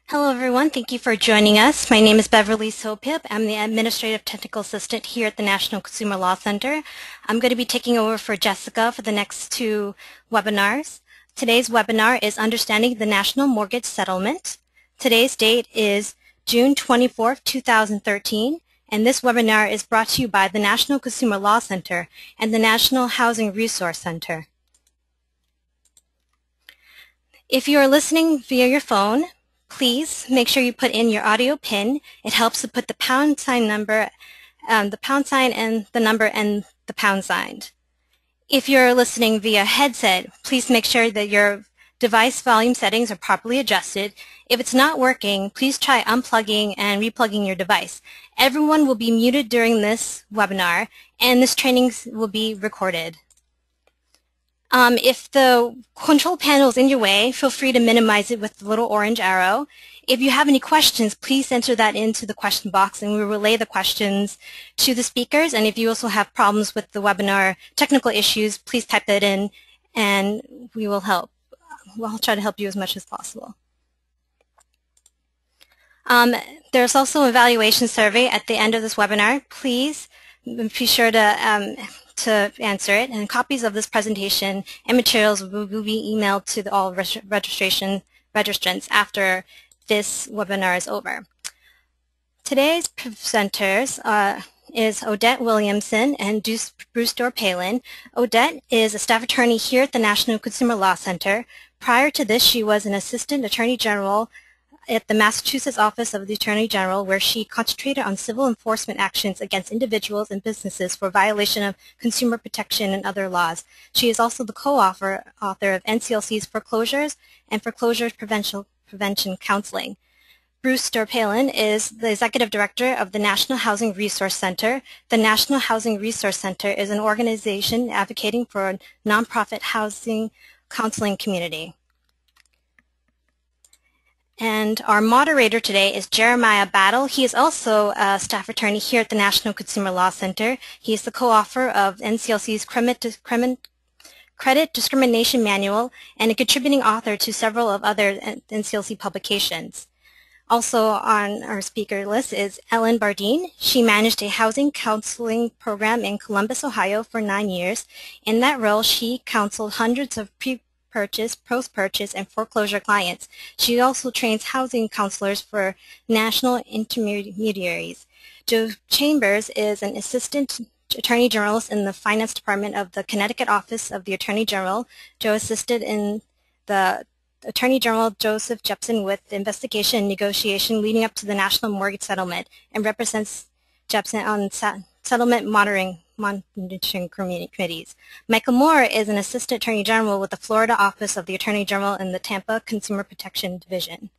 Hello everyone, thank you for joining us. My name is Beverly Sopip. I'm the Administrative Technical Assistant here at the National Consumer Law Center. I'm going to be taking over for Jessica for the next two webinars. Today's webinar is Understanding the National Mortgage Settlement. Today's date is June 24th, 2013, and this webinar is brought to you by the National Consumer Law Center and the National Housing Resource Center. If you are listening via your phone, please make sure you put in your audio PIN. It helps to put the pound sign number, the pound sign and the number and the pound sign. If you're listening via headset, please make sure that your device volume settings are properly adjusted. If it's not working, please try unplugging and replugging your device. Everyone will be muted during this webinar, and this training will be recorded. If the control panel is in your way, feel free to minimize it with the little orange arrow. If you have any questions, please enter that into the question box and we'll relay the questions to the speakers. And if you also have problems with the webinar technical issues, please type that in and we will help. We'll try to help you as much as possible. There's also an evaluation survey at the end of this webinar. Please be sure to answer it, and copies of this presentation and materials will be emailed to all registrants after this webinar is over. Today's presenters is Odette Williamson and Bruce Dorr-Palin. Odette is a staff attorney here at the National Consumer Law Center. Prior to this, she was an assistant attorney general at the Massachusetts Office of the Attorney General, where she concentrated on civil enforcement actions against individuals and businesses for violation of consumer protection and other laws. She is also the co-author of NCLC's Foreclosures and Foreclosure Prevention Counseling. Bruce Dorr-Palin is the Executive Director of the National Housing Resource Center. The National Housing Resource Center is an organization advocating for a nonprofit housing counseling community. And our moderator today is Jeremiah Battle. He is also a staff attorney here at the National Consumer Law Center. He is the co-author of NCLC's Credit Discrimination Manual and a contributing author to several of other NCLC publications. Also on our speaker list is Ellen Bardeen. She managed a housing counseling program in Columbus, Ohio for 9 years. In that role, she counseled hundreds of pre-purchase, post-purchase, and foreclosure clients. She also trains housing counselors for national intermediaries. Joe Chambers is an assistant attorney generalist in the finance department of the Connecticut Office of the Attorney General. Joe assisted in the Attorney General Joseph Jepson with the investigation and negotiation leading up to the national mortgage settlement and represents Jepson on settlement monitoring committees. Michael Moore is an Assistant Attorney General with the Florida Office of the Attorney General in the Tampa Consumer Protection Division.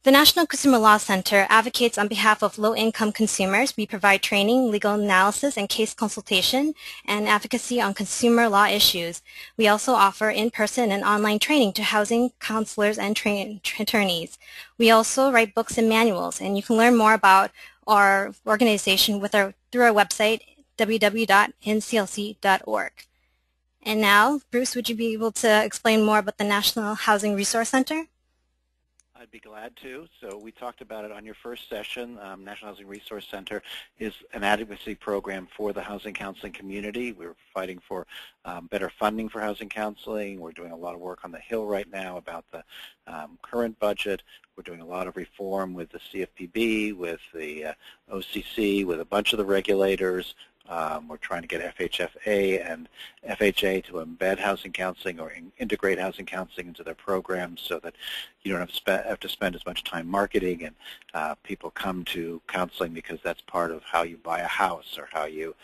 The National Consumer Law Center advocates on behalf of low-income consumers. We provide training, legal analysis, and case consultation, and advocacy on consumer law issues. We also offer in-person and online training to housing counselors and attorneys. We also write books and manuals, and you can learn more about our organization through our website, www.nclc.org. And now, Bruce, would you be able to explain more about the National Housing Resource Center? I'd be glad to. So we talked about it on your first session. National Housing Resource Center is an advocacy program for the housing counseling community. We're fighting for better funding for housing counseling. We're doing a lot of work on the Hill right now about the current budget. We're doing a lot of reform with the CFPB, with the OCC, with a bunch of the regulators. We're trying to get FHFA and FHA to embed housing counseling or integrate housing counseling into their programs so that you don't have to spend as much time marketing, and people come to counseling because that's part of how you buy a house or how you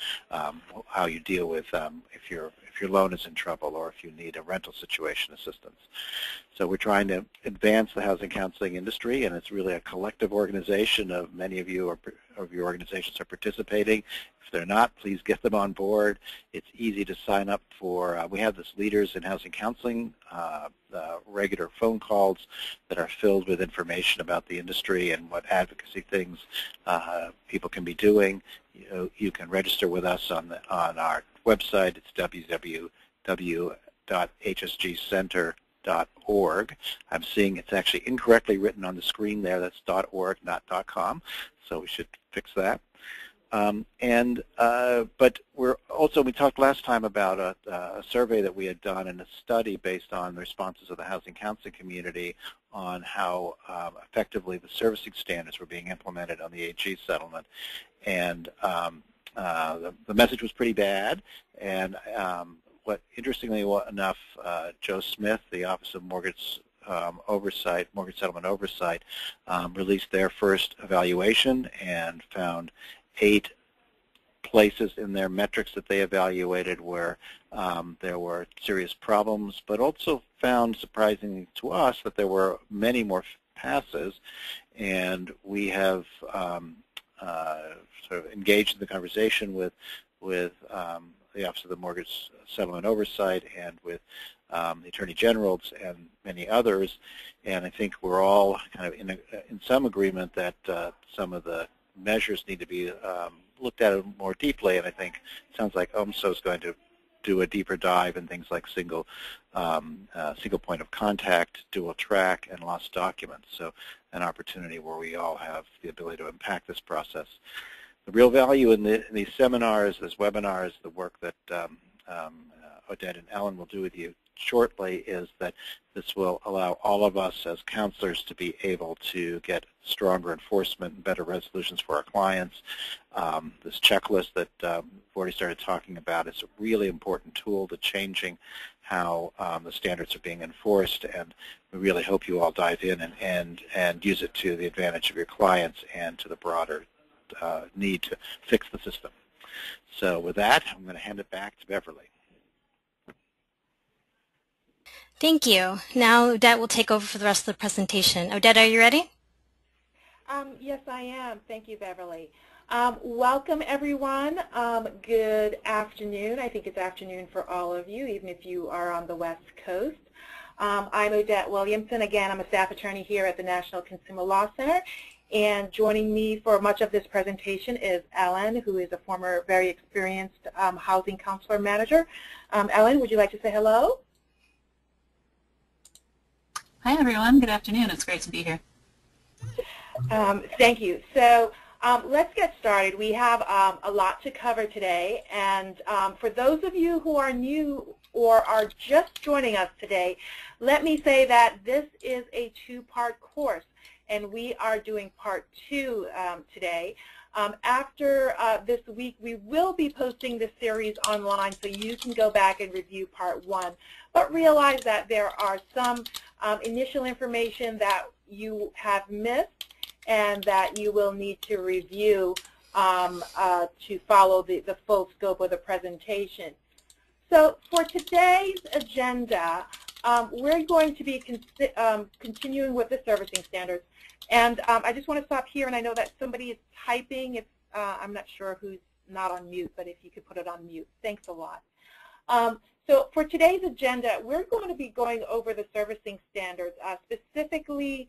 deal with if your loan is in trouble or if you need a rental situation assistance. So we're trying to advance the housing counseling industry, and it's really a collective organization of many of you of your organizations are participating. If they're not, please get them on board. It's easy to sign up for. We have this Leaders in Housing Counseling, regular phone calls that are filled with information about the industry and what advocacy things people can be doing. You can register with us on our website. It's www.hsgcenter.org. .org. I'm seeing it's actually incorrectly written on the screen there. That's .org, not .com, so we should fix that. But we talked last time about a survey that we had done and a study based on the responses of the housing counseling community on how effectively the servicing standards were being implemented on the AG settlement. And the message was pretty bad. And interestingly enough, Joe Smith, the Office of Mortgage Settlement Oversight, released their first evaluation and found 8 places in their metrics that they evaluated where there were serious problems, but also found, surprisingly to us, that there were many more passes, and we have sort of engaged in the conversation with the Office of the Mortgage Settlement Oversight and with the Attorney Generals and many others, and I think we're all kind of in some agreement that some of the measures need to be looked at more deeply, and I think it sounds like OMSO is going to do a deeper dive in things like single point of contact, dual track, and lost documents. So an opportunity where we all have the ability to impact this process. The real value in these seminars, these webinars, the work that Odette and Ellen will do with you shortly, is that this will allow all of us as counselors to be able to get stronger enforcement and better resolutions for our clients. This checklist that we've already started talking about is a really important tool to changing how the standards are being enforced, and we really hope you all dive in and use it to the advantage of your clients and to the broader need to fix the system. So with that, I'm going to hand it back to Beverly. Thank you. Now Odette will take over for the rest of the presentation. Odette, are you ready? Yes, I am. Thank you, Beverly. Welcome, everyone. Good afternoon. I think it's afternoon for all of you, even if you are on the West Coast. I'm Odette Williamson. Again, I'm a staff attorney here at the National Consumer Law Center. And joining me for much of this presentation is Ellen, who is a former very experienced housing counselor manager. Ellen, would you like to say hello? Hi, everyone. Good afternoon. It's great to be here. Thank you. So let's get started. We have a lot to cover today. And for those of you who are new or are just joining us today, let me say that this is a two-part course, and we are doing part 2 today. After this week, we will be posting this series online so you can go back and review part 1. But realize that there are some initial information that you have missed and that you will need to review to follow the full scope of the presentation. So for today's agenda, we're going to be continuing with the servicing standards. And I just want to stop here, and I know that somebody is typing. If, I'm not sure who's not on mute, but if you could put it on mute. Thanks a lot. So for today's agenda, we're going to be going over the servicing standards, specifically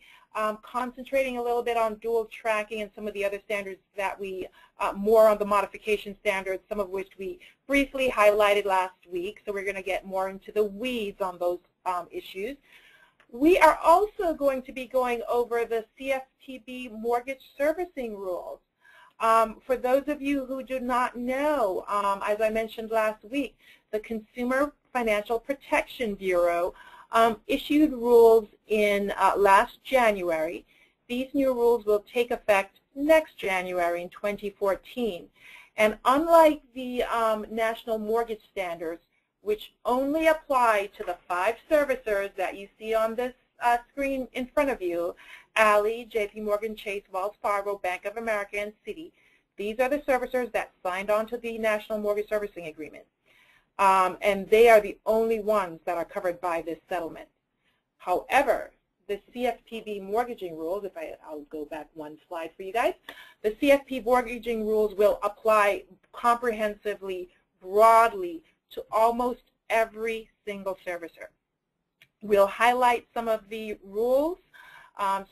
concentrating a little bit on dual tracking and some of the other standards that we, more on the modification standards, some of which we briefly highlighted last week. So we're going to get more into the weeds on those issues. We are also going to be going over the CFPB mortgage servicing rules. For those of you who do not know, as I mentioned last week, the Consumer Financial Protection Bureau issued rules in last January. These new rules will take effect next January in 2014. And unlike the National Mortgage Standards, which only apply to the 5 servicers that you see on this screen in front of you, Ally, JP Morgan Chase, Wells Fargo, Bank of America, and Citi. These are the servicers that signed on to the National Mortgage Servicing Agreement. And they are the only ones that are covered by this settlement. However, the CFPB mortgaging rules, I'll go back one slide for you guys, the CFP mortgaging rules will apply comprehensively, broadly, to almost every single servicer. We'll highlight some of the rules.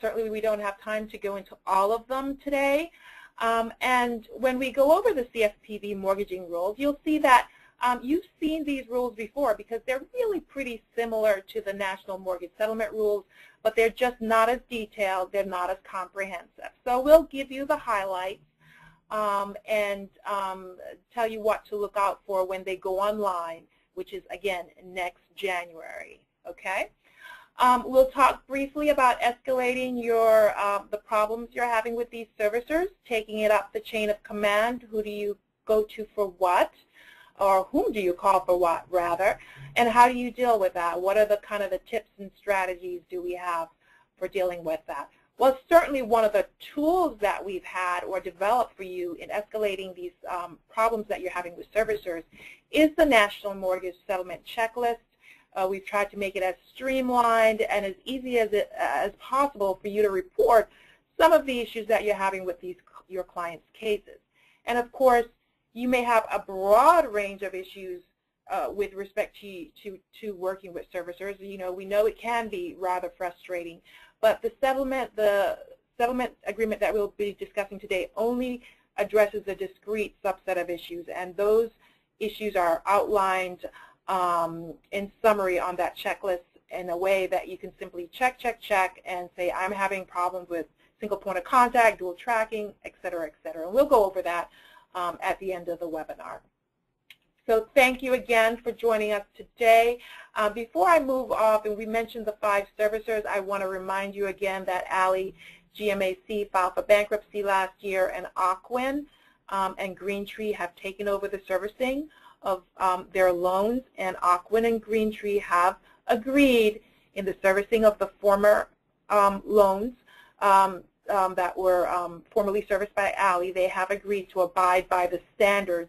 Certainly we don't have time to go into all of them today. And when we go over the CFPB mortgaging rules, you'll see that You've seen these rules before because they're really pretty similar to the National Mortgage Settlement Rules, but they're just not as detailed, they're not as comprehensive. So we'll give you the highlights and tell you what to look out for when they go online, which is, again, next January, okay? We'll talk briefly about escalating your the problems you're having with these servicers, taking it up the chain of command. Who do you go to for what, or whom do you call for what, rather, and how do you deal with that? What are the kind of the tips and strategies do we have for dealing with that? Well, certainly one of the tools that we've had or developed for you in escalating these problems that you're having with servicers is the National Mortgage Settlement Checklist. We've tried to make it as streamlined and as easy as possible for you to report some of the issues that you're having with your clients' cases. And of course, you may have a broad range of issues with respect to working with servicers. You know, we know it can be rather frustrating, but the settlement agreement that we'll be discussing today only addresses a discrete subset of issues, and those issues are outlined in summary on that checklist in a way that you can simply check, check, check, and say, I'm having problems with single point of contact, dual tracking, et cetera, et cetera. And we'll go over that at the end of the webinar. So thank you again for joining us today. Before I move off, and we mentioned the 5 servicers, I want to remind you again that Alley GMAC filed for bankruptcy last year, and Ocwen and Greentree have taken over the servicing of their loans, and Ocwen and Greentree have agreed in the servicing of the former loans that were formerly serviced by Alley. They have agreed to abide by the standards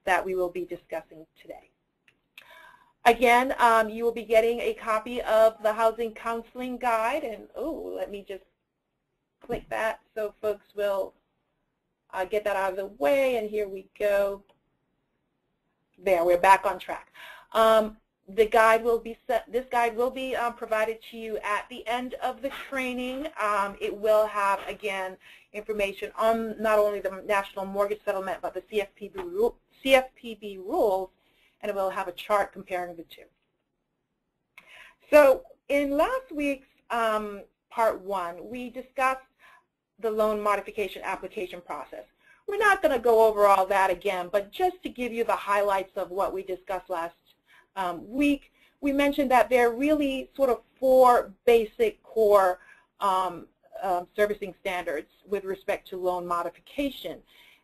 that we will be discussing today. Again, you will be getting a copy of the Housing Counseling Guide, and let me just click that so folks will get that out of the way, and here we go. There, we're back on track. The guide will be this guide will be provided to you at the end of the training. It will have, again, information on not only the National Mortgage Settlement, but the CFPB rules, and it will have a chart comparing the two. So in last week's part 1, we discussed the loan modification application process. We're not going to go over all that again, but just to give you the highlights of what we discussed last week, we mentioned that there are really sort of 4 basic core servicing standards with respect to loan modification.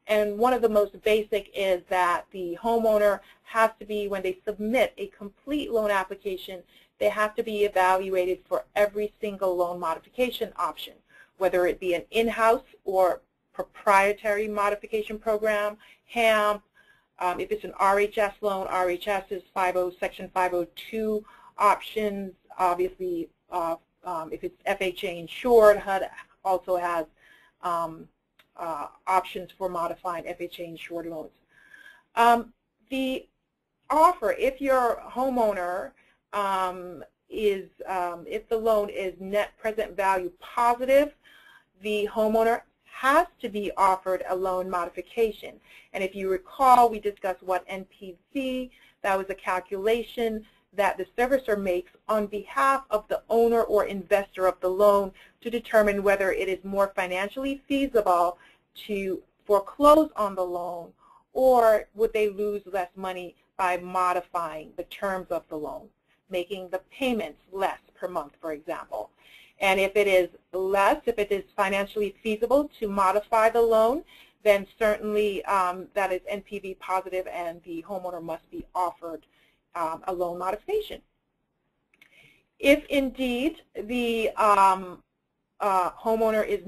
And one of the most basic is that the homeowner has to be, when they submit a complete loan application, they have to be evaluated for every single loan modification option, whether it be an in-house or proprietary modification program, HAMP. If it's an RHS loan, RHS is Section 502 options. Obviously, if it's FHA insured, HUD also has options for modifying FHA insured loans. The offer, if your homeowner if the loan is net present value positive, the homeowner has to be offered a loan modification. And if you recall, we discussed what NPV, that was a calculation that the servicer makes on behalf of the owner or investor of the loan to determine whether it is more financially feasible to foreclose on the loan, or would they lose less money by modifying the terms of the loan, making the payments less per month, for example. And if it is less, if it is financially feasible to modify the loan, then certainly that is NPV positive, and the homeowner must be offered a loan modification. If indeed the homeowner is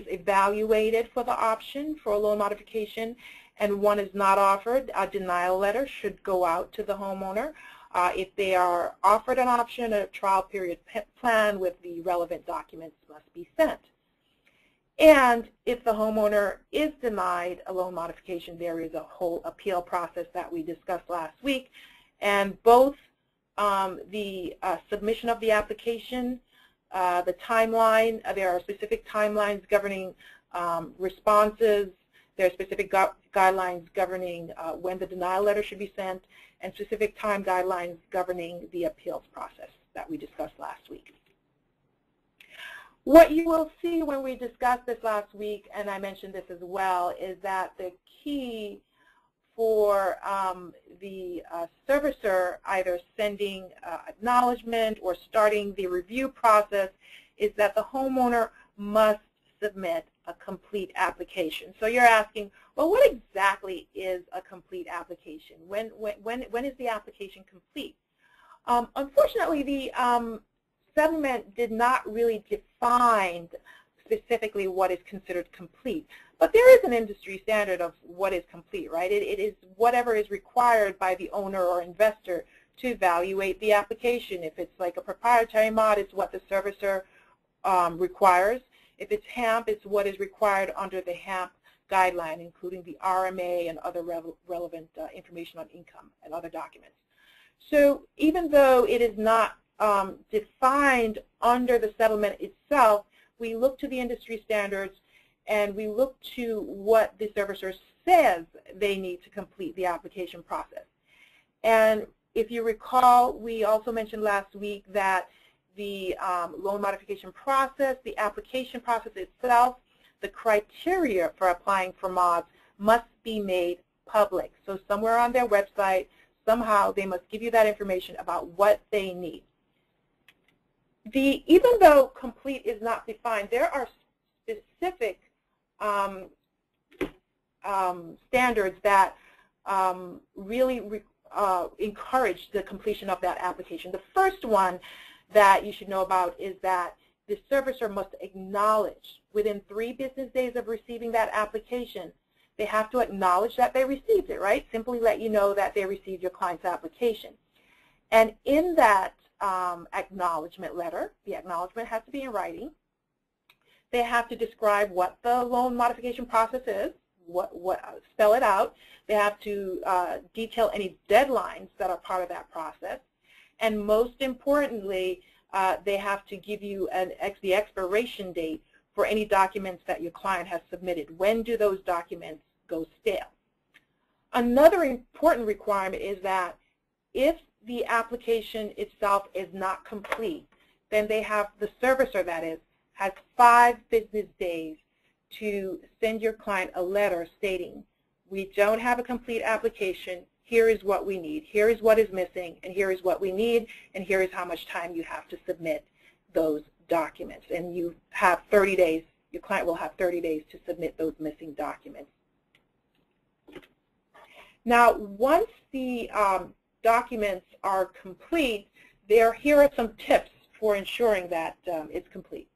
evaluated for the option for a loan modification and one is not offered, a denial letter should go out to the homeowner. If they are offered an option, a trial period plan with the relevant documents must be sent. And if the homeowner is denied a loan modification, there is a whole appeal process that we discussed last week. And both the submission of the application, the timeline, there are specific timelines governing responses There are specific guidelines governing when the denial letter should be sent, and specific time guidelines governing the appeals process that we discussed last week. What you will see when we discussed this last week, and I mentioned this as well, is that the key for the servicer either sending acknowledgement or starting the review process is that the homeowner must submit a complete application. So you're asking, well, what exactly is a complete application? When is the application complete? Unfortunately, the settlement did not really define specifically what is considered complete. But there is an industry standard of what is complete, right? It is whatever is required by the owner or investor to evaluate the application. If it's like a proprietary mod, it's what the servicer requires. If it's HAMP, it's what is required under the HAMP guideline, including the RMA and other relevant information on income and other documents. So even though it is not defined under the settlement itself, we look to the industry standards and we look to what the servicer says they need to complete the application process. And if you recall, we also mentioned last week that the loan modification process, the application process itself, the criteria for applying for mods must be made public. So somewhere on their website, somehow they must give you that information about what they need. Even though complete is not defined, there are specific standards that really encourage the completion of that application. The first one that you should know about is that the servicer must acknowledge within 3 business days of receiving that application. They have to acknowledge that they received it, right? Simply let you know that they received your client's application. And in that acknowledgement letter, the acknowledgement has to be in writing. They have to describe what the loan modification process is, spell it out. They have to detail any deadlines that are part of that process. And most importantly, they have to give you the expiration date for any documents that your client has submitted. When do those documents go stale? Another important requirement is that if the application itself is not complete, then they have, the servicer that is, has 5 business days to send your client a letter stating, we don't have a complete application, here is what we need, here is what is missing, and here is what we need, and here is how much time you have to submit those documents. And you have 30 days, your client will have 30 days to submit those missing documents. Now, once the documents are complete, here are some tips for ensuring that it's complete.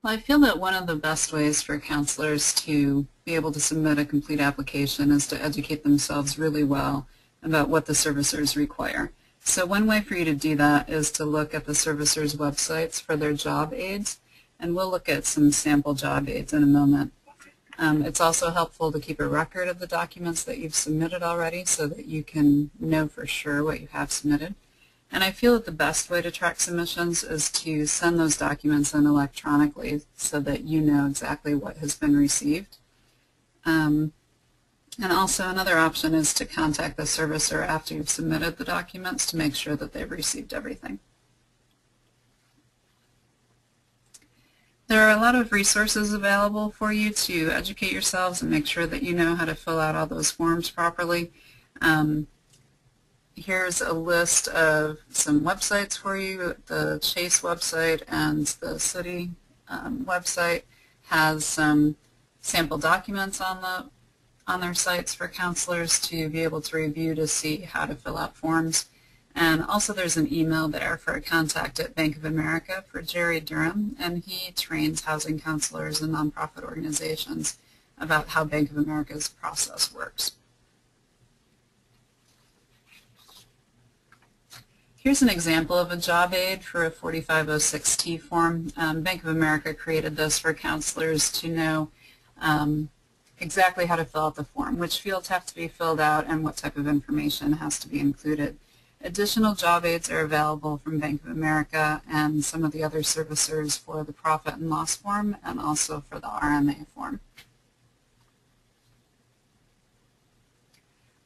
Well, I feel that one of the best ways for counselors to be able to submit a complete application is to educate themselves really well about what the servicers require. So one way for you to do that is to look at the servicers' websites for their job aids, and we'll look at some sample job aids in a moment. It's also helpful to keep a record of the documents that you've submitted already so that you can know for sure what you have submitted. And I feel that the best way to track submissions is to send those documents in electronically so that you know exactly what has been received. And also another option is to contact the servicer after you've submitted the documents to make sure that they've received everything. There are a lot of resources available for you to educate yourselves and make sure that you know how to fill out all those forms properly. Here's a list of some websites for you. The Chase website and the City website has some sample documents on their sites for counselors to be able to review to see how to fill out forms. And also there's an email there for a contact at Bank of America for Jerry Durham, and he trains housing counselors and nonprofit organizations about how Bank of America's process works. Here's an example of a job aid for a 4506T form. Bank of America created this for counselors to know exactly how to fill out the form, which fields have to be filled out, and what type of information has to be included. Additional job aids are available from Bank of America and some of the other servicers for the profit and loss form and also for the RMA form.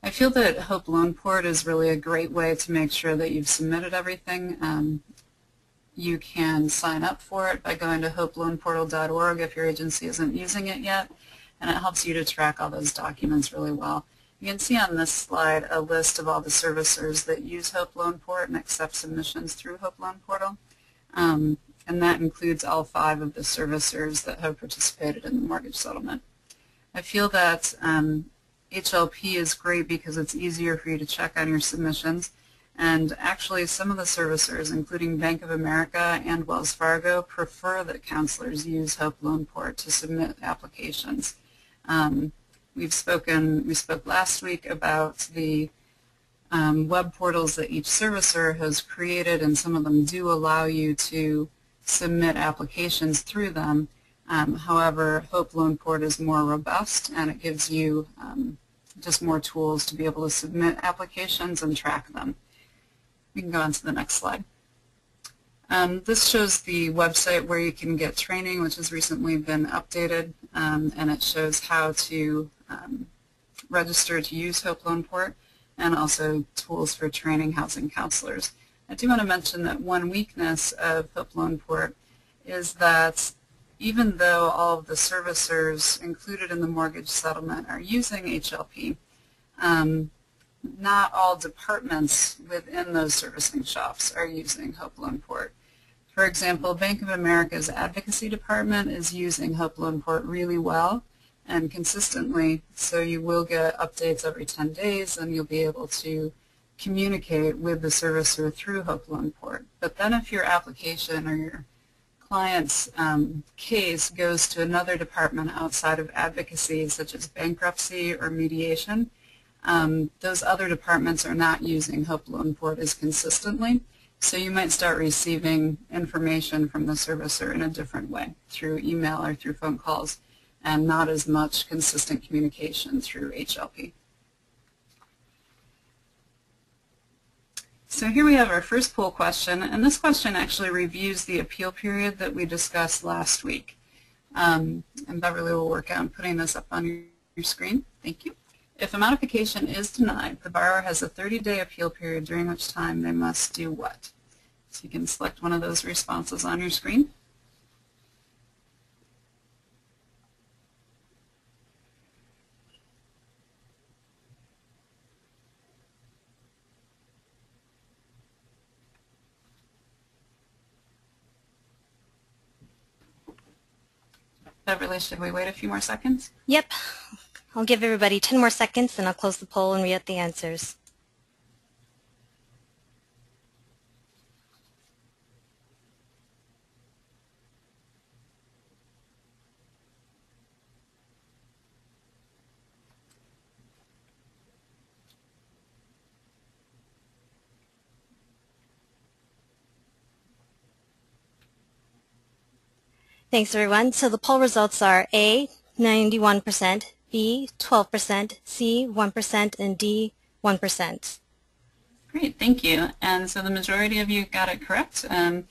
I feel that Hope Loan Port is really a great way to make sure that you've submitted everything. You can sign up for it by going to hopeloanportal.org if your agency isn't using it yet, and it helps you to track all those documents really well. You can see on this slide a list of all the servicers that use Hope Loan Port and accept submissions through Hope Loan Portal, and that includes all 5 of the servicers that have participated in the mortgage settlement. I feel that HLP is great because it's easier for you to check on your submissions. And actually, some of the servicers, including Bank of America and Wells Fargo, prefer that counselors use Hope Loan Port to submit applications. We spoke last week about the web portals that each servicer has created, and some of them do allow you to submit applications through them. However, Hope Loan Port is more robust, and it gives you just more tools to be able to submit applications and track them. We can go on to the next slide. This shows the website where you can get training, which has recently been updated, and it shows how to register to use Hope Loan Port, and also tools for training housing counselors. I do want to mention that one weakness of Hope Loan Port is that even though all of the servicers included in the mortgage settlement are using HLP, not all departments within those servicing shops are using Hope Loan Port. For example, Bank of America's advocacy department is using Hope Loan Port really well and consistently, so you will get updates every 10 days and you'll be able to communicate with the servicer through Hope Loan Port. But then if your application or your client's case goes to another department outside of advocacy, such as bankruptcy or mediation, those other departments are not using Hope Loan Port as consistently, so you might start receiving information from the servicer in a different way, through email or through phone calls, and not as much consistent communication through HLP. So here we have our first poll question, and this question actually reviews the appeal period that we discussed last week. And Beverly will work on putting this up on your screen. Thank you. If a modification is denied, the borrower has a 30-day appeal period during which time they must do what? So you can select one of those responses on your screen. Beverly, should we wait a few more seconds? Yep. I'll give everybody 10 more seconds, and I'll close the poll and read out the answers. Thanks, everyone. So the poll results are A, 91%, B, 12%, C, 1%, and D, 1%. Great, thank you. And so the majority of you got it correct. And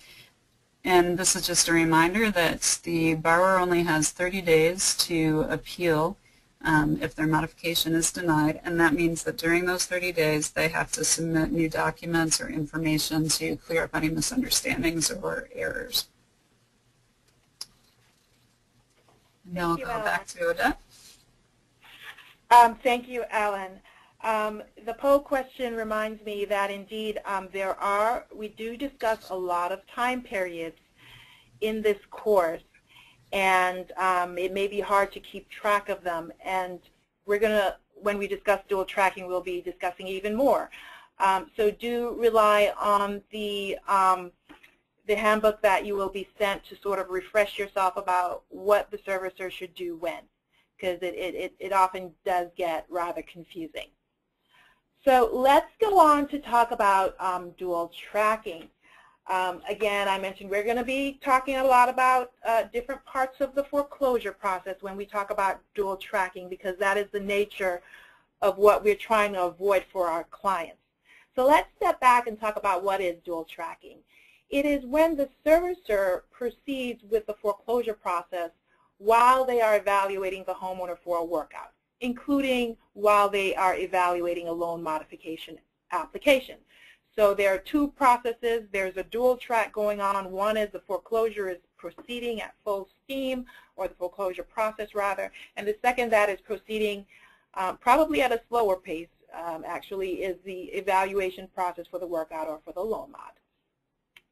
this is just a reminder that the borrower only has 30 days to appeal if their modification is denied, and that means that during those 30 days they have to submit new documents or information to clear up any misunderstandings or errors. Now we'll go back to Odette. Thank you, Ellen. The poll question reminds me that indeed we do discuss a lot of time periods in this course, and it may be hard to keep track of them, and we're going to, when we discuss dual tracking, we'll be discussing even more. So do rely on the handbook that you will be sent to sort of refresh yourself about what the servicer should do when, because it often does get rather confusing. So let's go on to talk about dual tracking. Again, I mentioned we're going to be talking a lot about different parts of the foreclosure process when we talk about dual tracking, because that is the nature of what we're trying to avoid for our clients. So let's step back and talk about what is dual tracking. It is when the servicer proceeds with the foreclosure process while they are evaluating the homeowner for a workout. including while they are evaluating a loan modification application. So there are two processes. There's a dual track going on. One is the foreclosure is proceeding at full steam, or the foreclosure process rather, and the second that is proceeding probably at a slower pace, actually, is the evaluation process for the workout or for the loan mod.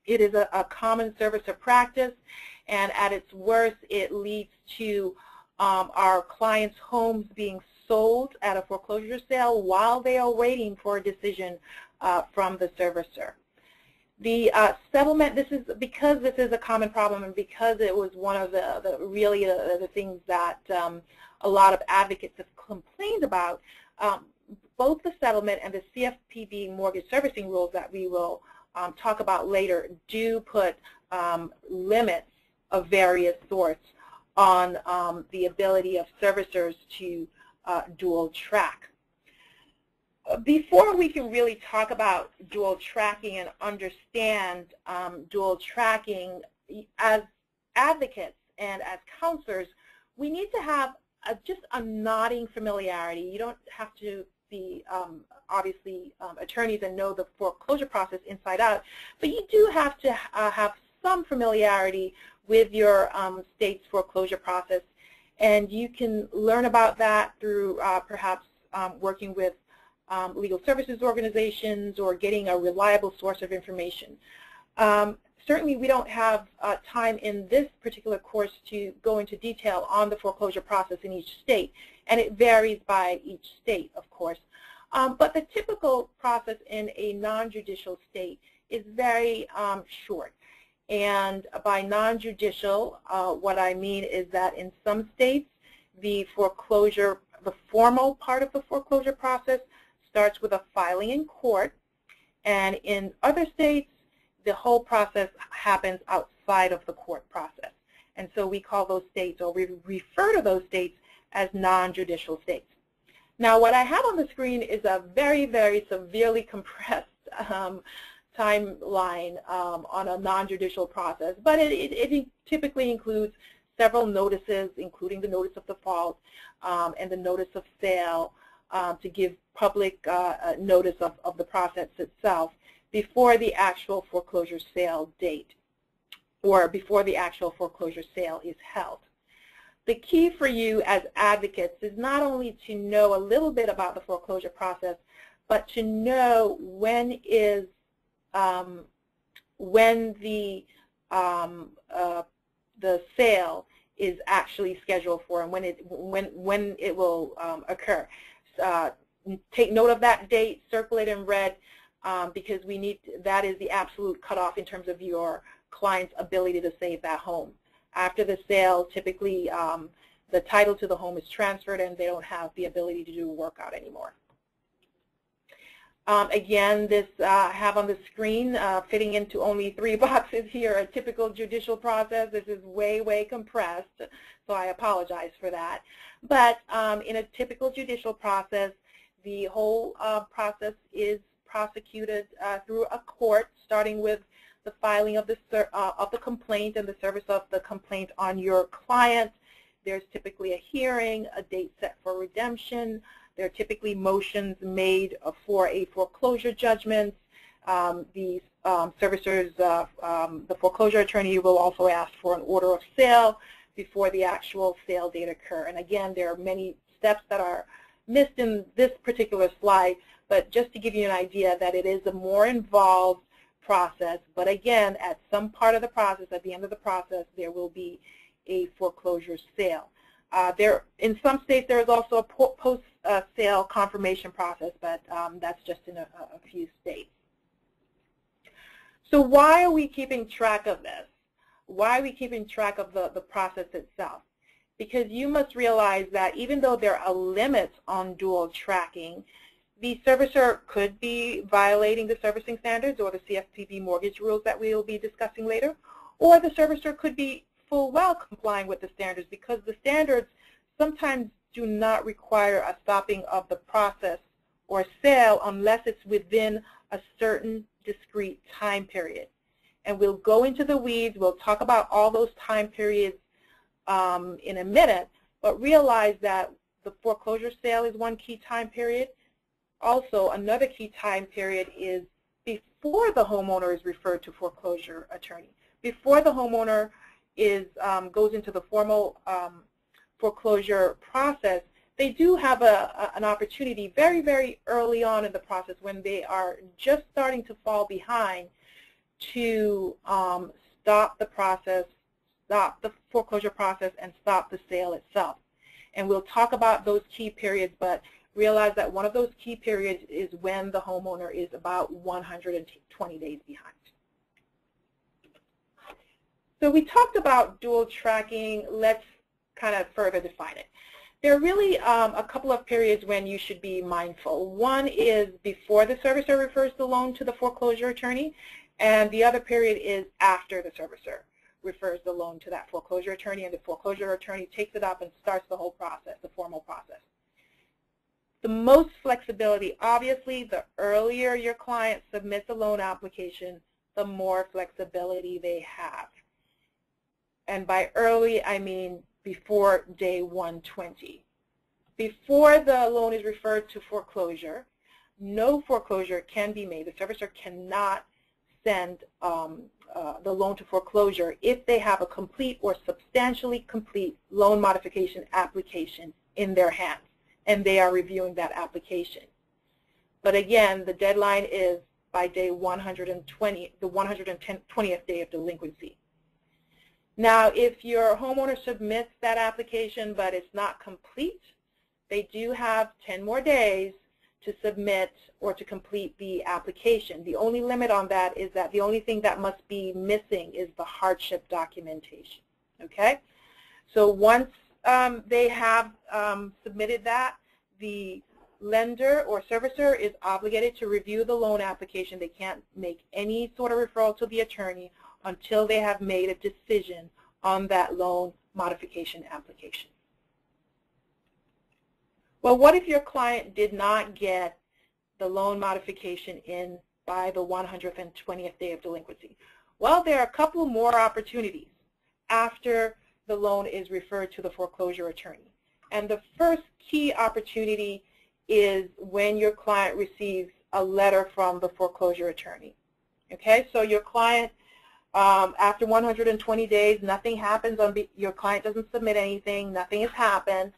It is a common servicer practice, and at its worst, it leads to our clients' homes being sold at a foreclosure sale while they are waiting for a decision from the servicer. The settlement, because this is a common problem, and because it was one of the things that a lot of advocates have complained about, both the settlement and the CFPB mortgage servicing rules that we will talk about later do put limits of various sorts on the ability of servicers to dual track. Before we can really talk about dual tracking and understand dual tracking, as advocates and as counselors, we need to have just a nodding familiarity. You don't have to be obviously attorneys and know the foreclosure process inside out, but you do have to have some familiarity with your state's foreclosure process, and you can learn about that through perhaps working with legal services organizations or getting a reliable source of information. Certainly we don't have time in this particular course to go into detail on the foreclosure process in each state, and it varies by each state, of course. But the typical process in a non-judicial state is very short. And by non-judicial, what I mean is that in some states, the formal part of the foreclosure process starts with a filing in court, and in other states, the whole process happens outside of the court process. And so we call those states, or we refer to those states as non-judicial states. Now, what I have on the screen is a very, very severely compressed timeline on a non-judicial process, but it typically includes several notices, including the notice of default and the notice of sale, to give public notice of the process itself before the actual foreclosure sale date, or before the actual foreclosure sale is held. The key for you as advocates is not only to know a little bit about the foreclosure process, but to know when the sale is actually scheduled for, and when it will occur. Take note of that date, circle it in red, because that is the absolute cutoff in terms of your client's ability to save that home. After the sale, typically the title to the home is transferred and they don't have the ability to do a workout anymore. Again, this I have on the screen, fitting into only 3 boxes here, a typical judicial process. This is way, way compressed, so I apologize for that. But in a typical judicial process, the whole process is prosecuted through a court, starting with the filing of the complaint and the service of the complaint on your client. There's typically a hearing, a date set for redemption. There are typically motions made for a foreclosure judgment. The servicers, the foreclosure attorney will also ask for an order of sale before the actual sale date occur. And again, there are many steps that are missed in this particular slide, but just to give you an idea that it is a more involved process. But again, at some part of the process, at the end of the process, there will be a foreclosure sale. In some states, there is also a post-sale confirmation process, but that's just in a few states. So why are we keeping track of this? Why are we keeping track of the process itself? Because you must realize that even though there are limits on dual tracking, the servicer could be violating the servicing standards or the CFPB mortgage rules that we will be discussing later, or the servicer could be full well complying with the standards, because the standards sometimes do not require a stopping of the process or sale unless it's within a certain discrete time period. And we'll go into the weeds, we'll talk about all those time periods in a minute, but realize that the foreclosure sale is one key time period. Also, another key time period is before the homeowner is referred to foreclosure attorney. Before the homeowner goes into the formal foreclosure process, they do have an opportunity very, very early on in the process when they are just starting to fall behind to stop the process, stop the foreclosure process, and stop the sale itself. And we'll talk about those key periods, but realize that one of those key periods is when the homeowner is about 120 days behind. So we talked about dual tracking. Let's kind of further define it. There are really a couple of periods when you should be mindful. One is before the servicer refers the loan to the foreclosure attorney, and the other period is after the servicer refers the loan to that foreclosure attorney, and the foreclosure attorney takes it up and starts the whole process, the formal process. The most flexibility, obviously, the earlier your client submits a loan application, the more flexibility they have. And by early, I mean before day 120. Before the loan is referred to foreclosure, no foreclosure can be made. The servicer cannot send the loan to foreclosure if they have a complete or substantially complete loan modification application in their hands, and they are reviewing that application. But again, the deadline is by day 120, the 120th day of delinquency. Now, if your homeowner submits that application but it's not complete, they do have 10 more days to submit or to complete the application. The only limit on that is that the only thing that must be missing is the hardship documentation. Okay? So once they have submitted that, the lender or servicer is obligated to review the loan application. They can't make any sort of referral to the attorney until they have made a decision on that loan modification application. Well, what if your client did not get the loan modification in by the 120th day of delinquency? Well, there are a couple more opportunities after the loan is referred to the foreclosure attorney. And the first key opportunity is when your client receives a letter from the foreclosure attorney. Okay, so your client, after 120 days, nothing happens, your client doesn't submit anything, nothing has happened.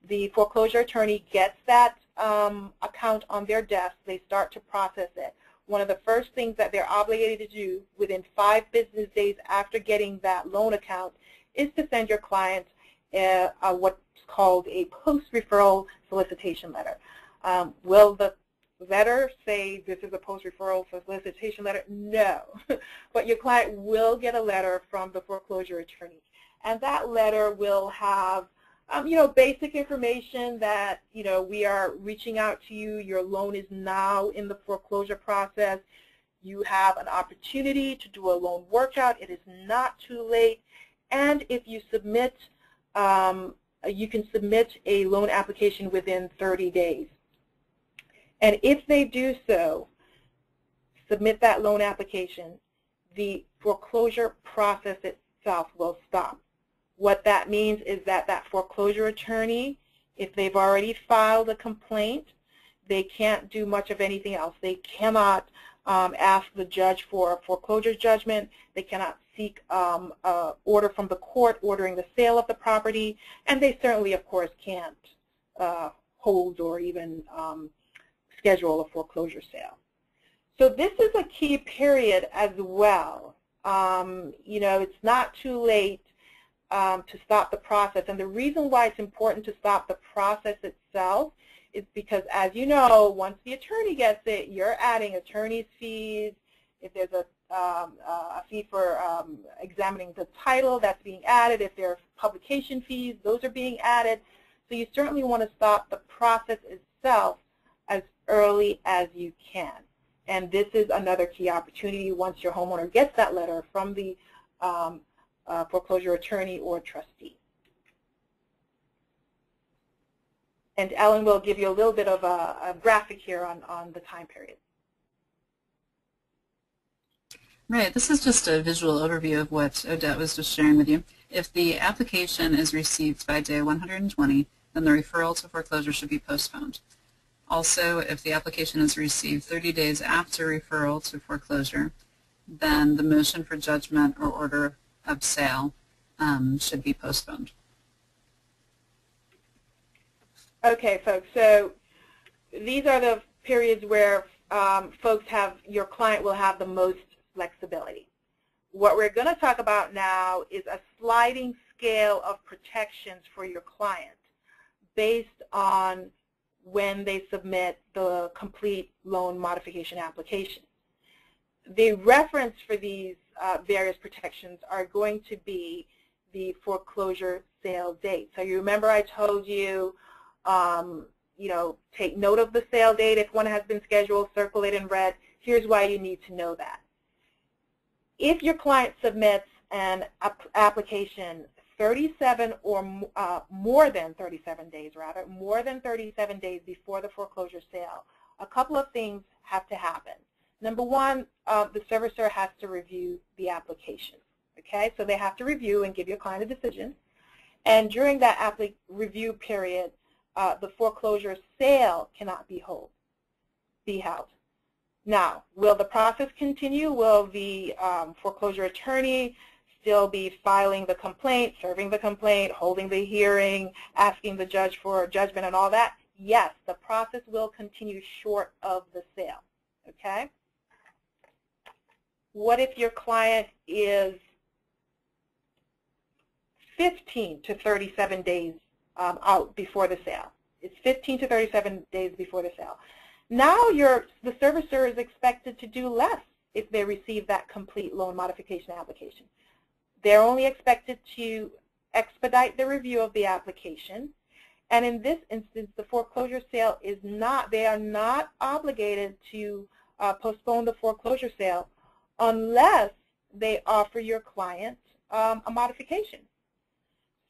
The foreclosure attorney gets that account on their desk. They start to process it. One of the first things that they're obligated to do within 5 business days after getting that loan account is to send your client what's called a post-referral solicitation letter. Will the letter say this is a post-referral solicitation letter? No. But your client will get a letter from the foreclosure attorney. And that letter will have basic information that, we are reaching out to you. Your loan is now in the foreclosure process. You have an opportunity to do a loan workout. It is not too late. And if you submit, you can submit a loan application within 30 days. And if they do so, submit that loan application, the foreclosure process itself will stop. What that means is that that foreclosure attorney, if they've already filed a complaint, they can't do much of anything else. They cannot ask the judge for a foreclosure judgment. They cannot seek an order from the court ordering the sale of the property. And they certainly, of course, can't hold or even schedule a foreclosure sale. So this is a key period as well. It's not too late to stop the process. And the reason why it's important to stop the process itself is because, as you know, once the attorney gets it, you're adding attorney's fees. If there's a fee for examining the title, that's being added. If there are publication fees, those are being added. So you certainly want to stop the process itself as early as you can. And this is another key opportunity once your homeowner gets that letter from the foreclosure attorney or trustee. And Ellen will give you a little bit of a graphic here on the time period. Right, this is just a visual overview of what Odette was just sharing with you. If the application is received by day 120, then the referral to foreclosure should be postponed. Also, if the application is received 30 days after referral to foreclosure, then the motion for judgment or order of sale should be postponed. Okay, folks, so these are the periods where your client will have the most flexibility. What we're going to talk about now is a sliding scale of protections for your client based on when they submit the complete loan modification application. The reference for these various protections are going to be the foreclosure sale date. So you remember I told you, take note of the sale date. If one has been scheduled, circle it in red. Here's why you need to know that. If your client submits an application 37 or more than 37 days before the foreclosure sale, a couple of things have to happen. Number one, the servicer has to review the application. Okay, so they have to review and give your client a decision. And during that review period, the foreclosure sale cannot be held. Now, will the process continue? Will the foreclosure attorney still be filing the complaint, serving the complaint, holding the hearing, asking the judge for judgment and all that? Yes, the process will continue short of the sale. Okay? What if your client is 15 to 37 days out before the sale? It's 15 to 37 days before the sale. Now the servicer is expected to do less if they receive that complete loan modification application. They're only expected to expedite the review of the application. And in this instance, the foreclosure sale is not, they are not obligated to postpone the foreclosure sale unless they offer your client a modification.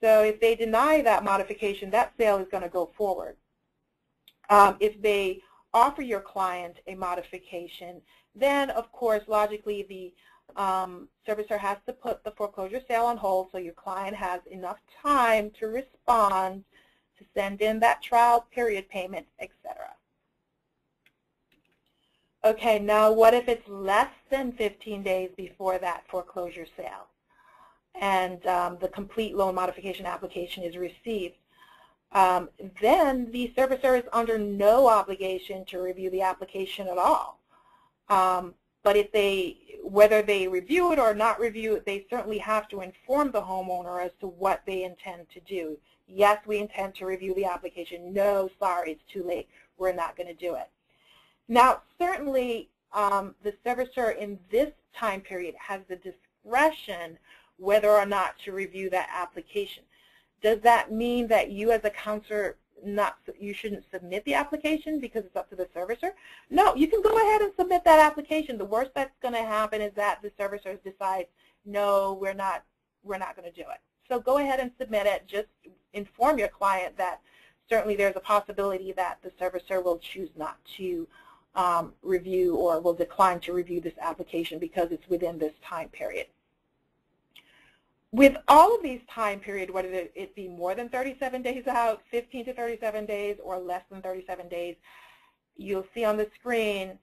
So if they deny that modification, that sale is going to go forward. If they offer your client a modification, then of course logically the servicer has to put the foreclosure sale on hold so your client has enough time to respond, to send in that trial period payment, etc. Okay, now what if it's less than 15 days before that foreclosure sale and the complete loan modification application is received? Then the servicer is under no obligation to review the application at all. But whether they review it or not review it, they certainly have to inform the homeowner as to what they intend to do. Yes, we intend to review the application. No, sorry, it's too late. We're not going to do it. Now, certainly the servicer in this time period has the discretion whether or not to review that application. Does that mean that you as a counselor you shouldn't submit the application because it's up to the servicer? No, you can go ahead and submit that application. The worst that's going to happen is that the servicer decides, no, we're not going to do it. So go ahead and submit it. Just inform your client that certainly there's a possibility that the servicer will choose not to review or will decline to review this application because it's within this time period. With all of these time period, whether it be more than 37 days out, 15 to 37 days, or less than 37 days, you'll see on the screen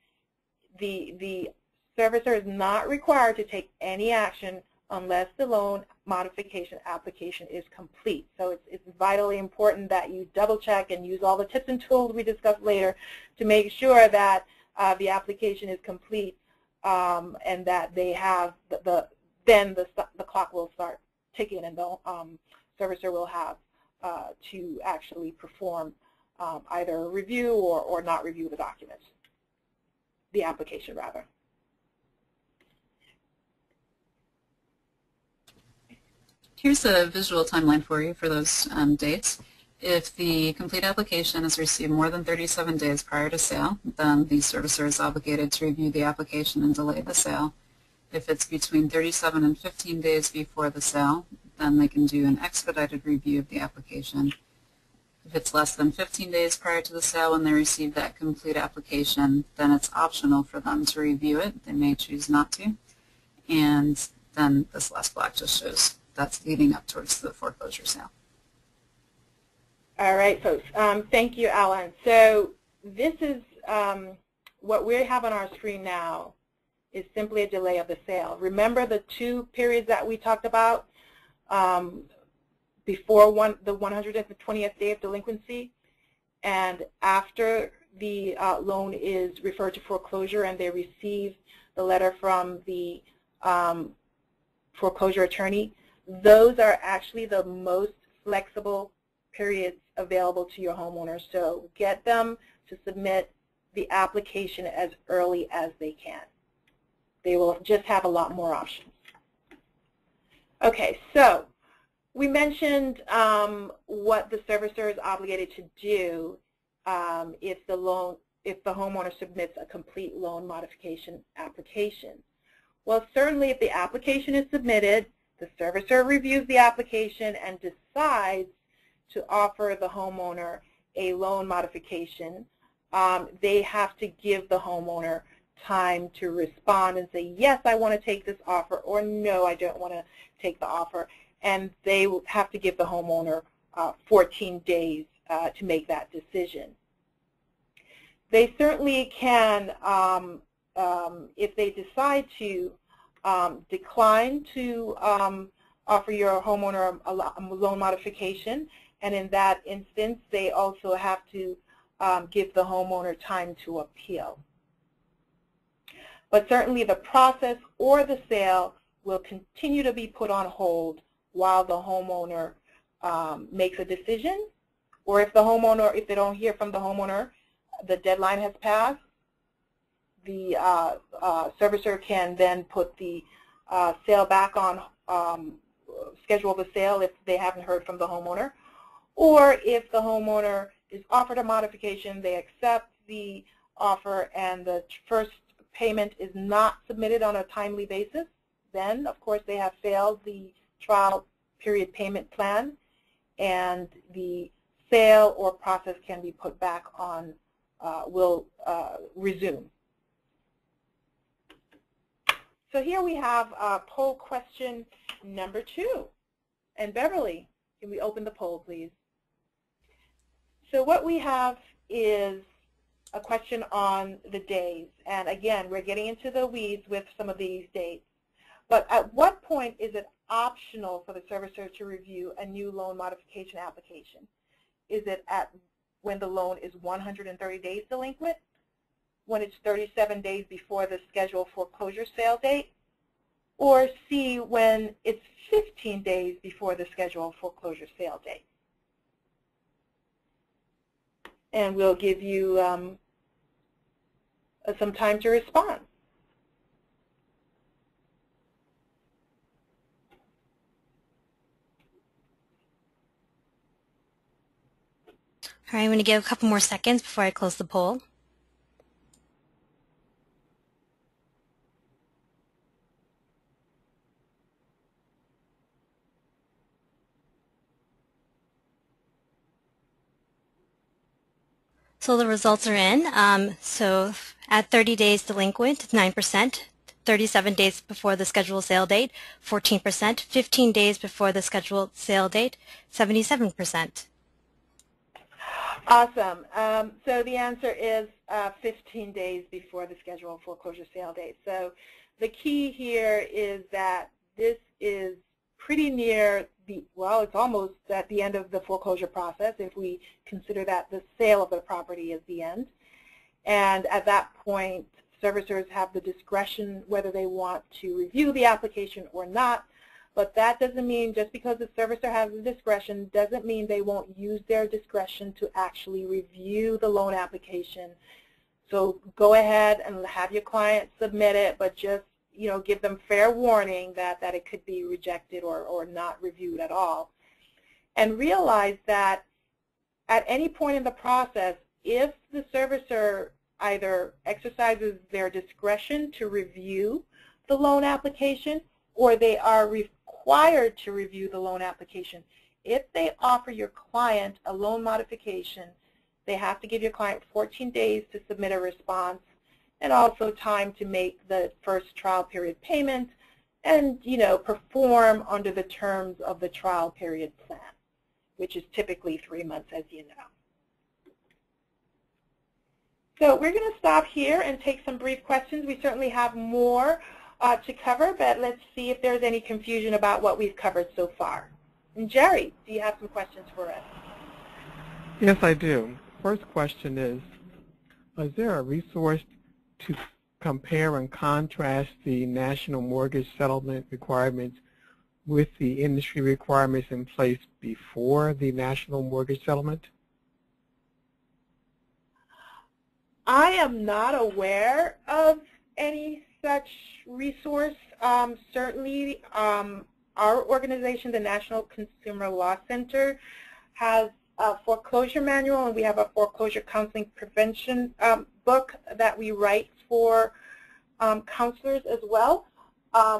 the servicer is not required to take any action unless the loan modification application is complete. So it's vitally important that you double check and use all the tips and tools we discussed later to make sure that the application is complete and that they have then the clock will start ticking and the servicer will have to actually perform either a review or not review the documents, the application rather. Here's a visual timeline for you for those dates. If the complete application is received more than 37 days prior to sale, then the servicer is obligated to review the application and delay the sale. If it's between 37 and 15 days before the sale, then they can do an expedited review of the application. If it's less than 15 days prior to the sale when they receive that complete application, then it's optional for them to review it. They may choose not to. And then this last block just shows that's leading up towards the foreclosure sale. All right, folks. Thank you, Alan. So this is what we have on our screen now is simply a delay of the sale. Remember the two periods that we talked about before the 120th day of delinquency and after the loan is referred to foreclosure and they receive the letter from the foreclosure attorney. Those are actually the most flexible periods available to your homeowners. So get them to submit the application as early as they can. They will just have a lot more options. Okay, so we mentioned what the servicer is obligated to do if the homeowner submits a complete loan modification application. Well, certainly if the application is submitted, the servicer reviews the application and decides to offer the homeowner a loan modification. They have to give the homeowner time to respond and say, yes, I want to take this offer, or no, I don't want to take the offer. And they will have to give the homeowner 14 days to make that decision. They certainly can, if they decide to decline to offer your homeowner a loan modification, and in that instance, they also have to give the homeowner time to appeal. But certainly the process or the sale will continue to be put on hold while the homeowner makes a decision, or if they don't hear from the homeowner, the deadline has passed, the servicer can then put the sale back on schedule the sale if they haven't heard from the homeowner, or if the homeowner is offered a modification, they accept the offer and the first payment is not submitted on a timely basis, then of course they have failed the trial period payment plan and the sale or process can be put back on, will resume. So here we have poll question number 2. And Beverly, can we open the poll, please? So what we have is a question on the days. And again, we're getting into the weeds with some of these dates. But at what point is it optional for the servicer to review a new loan modification application? Is it at when the loan is 130 days delinquent, when it's 37 days before the scheduled foreclosure sale date, or C, when it's 15 days before the scheduled foreclosure sale date? And we'll give you some time to respond. All right, I'm going to give a couple more seconds before I close the poll. So the results are in. So at 30 days delinquent, 9%, 37 days before the scheduled sale date, 14%, 15 days before the scheduled sale date, 77%. Awesome. So the answer is 15 days before the scheduled foreclosure sale date. So the key here is that this is pretty near the, well, it's almost at the end of the foreclosure process if we consider that the sale of the property is the end. And at that point, servicers have the discretion whether they want to review the application or not. But that doesn't mean, just because the servicer has the discretion, doesn't mean they won't use their discretion to actually review the loan application. So go ahead and have your client submit it, but just, you know, give them fair warning that it could be rejected or not reviewed at all. And realize that at any point in the process, if the servicer either exercises their discretion to review the loan application or they are required to review the loan application, if they offer your client a loan modification, they have to give your client 14 days to submit a response and also time to make the first trial period payment and, you know, perform under the terms of the trial period plan. which is typically 3 months, as you know. So we're going to stop here and take some brief questions. We certainly have more to cover, but let's see if there's any confusion about what we've covered so far. And Jerry, do you have some questions for us? Yes, I do. First question is there a resource to compare and contrast the national mortgage settlement requirements with the industry requirements in place before the national mortgage settlement? I am not aware of any such resource. Certainly, our organization, the National Consumer Law Center, has a foreclosure manual, and we have a foreclosure counseling prevention book that we write for counselors as well,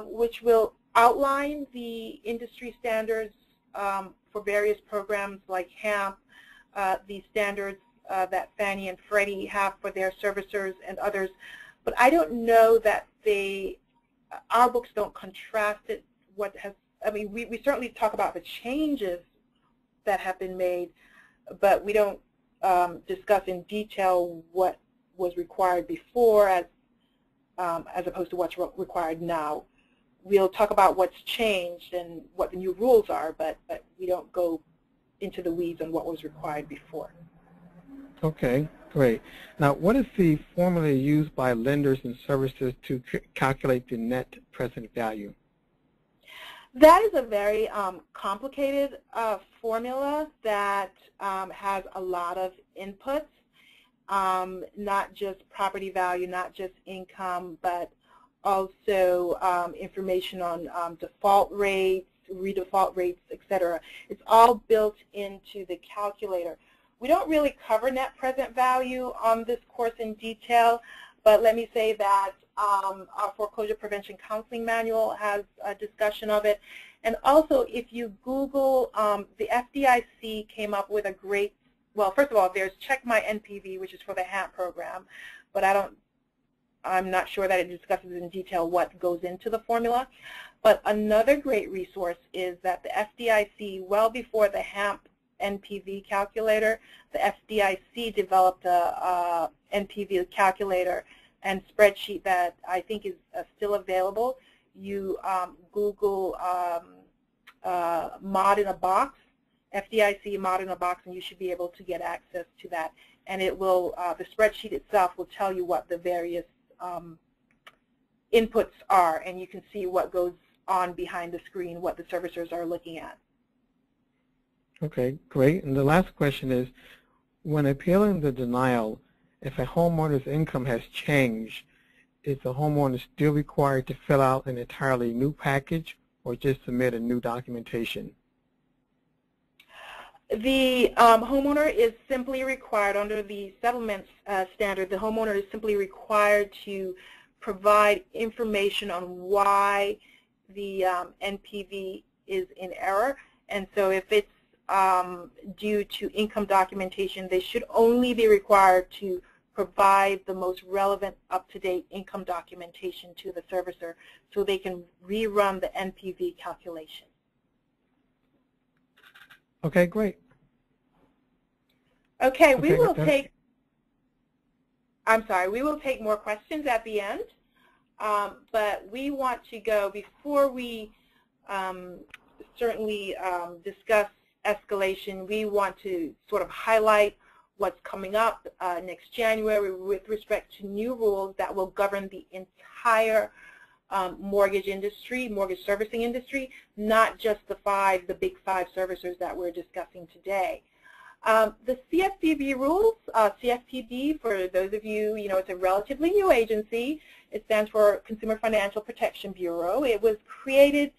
which will outline the industry standards for various programs like HAMP, the standards that Fannie and Freddie have for their servicers and others. But I don't know that our books don't contrast it. We certainly talk about the changes that have been made, but we don't discuss in detail what was required before as opposed to what's required now. We'll talk about what's changed and what the new rules are, but we don't go into the weeds on what was required before. Okay, great. Now, what is the formula used by lenders and servicers to calculate the net present value? That is a very complicated formula that has a lot of inputs, not just property value, not just income, but also information on default rates, redefault rates, etc. It's all built into the calculator. We don't really cover net present value on this course in detail, but let me say that our foreclosure prevention counseling manual has a discussion of it. And also, if you Google, the FDIC came up with a great, well, first of all, there's Check My NPV, which is for the HAMP program, but I'm not sure that it discusses in detail what goes into the formula. But another great resource is that the FDIC, well before the HAMP NPV calculator, the FDIC developed a NPV calculator and spreadsheet that I think is still available. You Google mod in a box, FDIC mod in a box, and you should be able to get access to that. And it will, the spreadsheet itself will tell you what the various inputs are, and you can see what goes on behind the screen, what the servicers are looking at. Okay, great. And the last question is, when appealing the denial, if a homeowner's income has changed, is the homeowner still required to fill out an entirely new package or just submit a new documentation? The homeowner is simply required, under the settlement standard, the homeowner is simply required to provide information on why the NPV is in error. And so if it's due to income documentation, they should only be required to provide the most relevant up-to-date income documentation to the servicer so they can rerun the NPV calculation. Okay, great. Okay, we will take, I'm sorry, we will take more questions at the end, but we want to go, before we certainly discuss escalation, we want to sort of highlight what's coming up next January with respect to new rules that will govern the entire mortgage industry, mortgage servicing industry, not just the big five servicers that we're discussing today. The CFPB rules, CFPB, for those of you, it's a relatively new agency. It stands for Consumer Financial Protection Bureau. It was created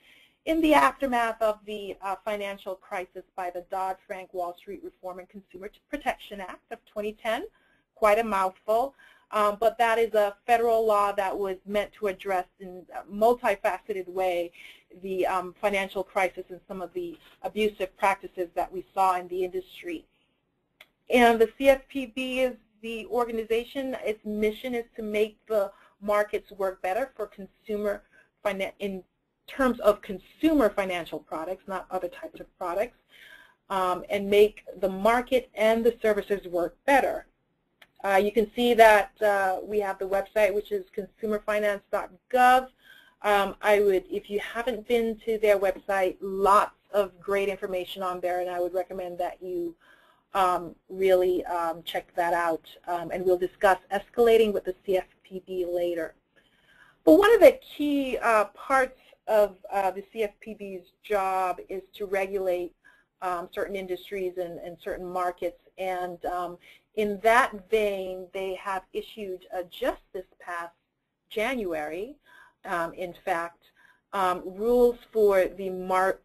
in the aftermath of the financial crisis by the Dodd-Frank Wall Street Reform and Consumer Protection Act of 2010, quite a mouthful, but that is a federal law that was meant to address in a multifaceted way the financial crisis and some of the abusive practices that we saw in the industry. And the CFPB is the organization. Its mission is to make the markets work better for consumer in terms of consumer financial products, not other types of products. and make the market and the servicers work better. You can see that we have the website, which is consumerfinance.gov. If you haven't been to their website, lots of great information on there, and I would recommend that you really check that out. And we'll discuss escalating with the CFPB later. But one of the key parts of the CFPB's job is to regulate certain industries and certain markets. And in that vein, they have issued just this past January, in fact, rules for the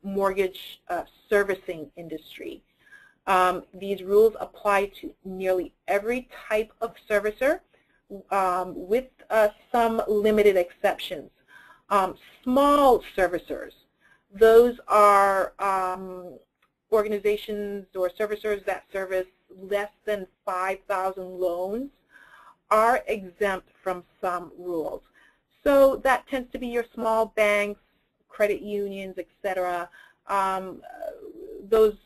mortgage servicing industry. These rules apply to nearly every type of servicer, with some limited exceptions. Small servicers, those are organizations or servicers that service less than 5,000 loans, are exempt from some rules. So that tends to be your small banks, credit unions, etc. Those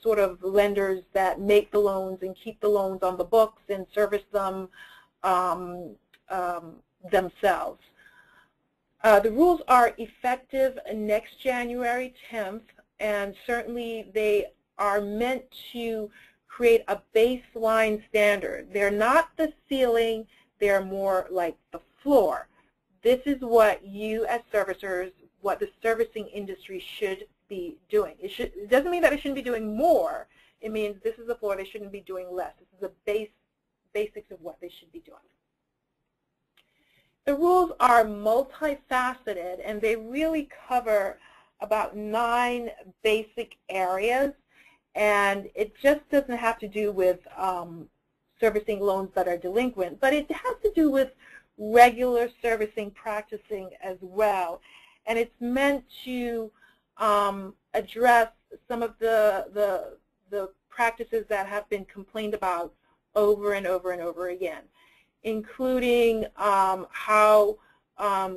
sort of lenders that make the loans and keep the loans on the books and service them themselves. The rules are effective next January 10th, and certainly they are meant to create a baseline standard. They're not the ceiling, they're more like the floor. This is what you as servicers, what the servicing industry should be doing. It doesn't mean that it shouldn't be doing more. It means this is the floor, they shouldn't be doing less. This is the basics of what they should be doing. The rules are multifaceted, and they really cover about 9 basic areas, and it just doesn't have to do with servicing loans that are delinquent, but it has to do with regular servicing practicing as well. And it's meant to address some of the practices that have been complained about over and over and over again, including how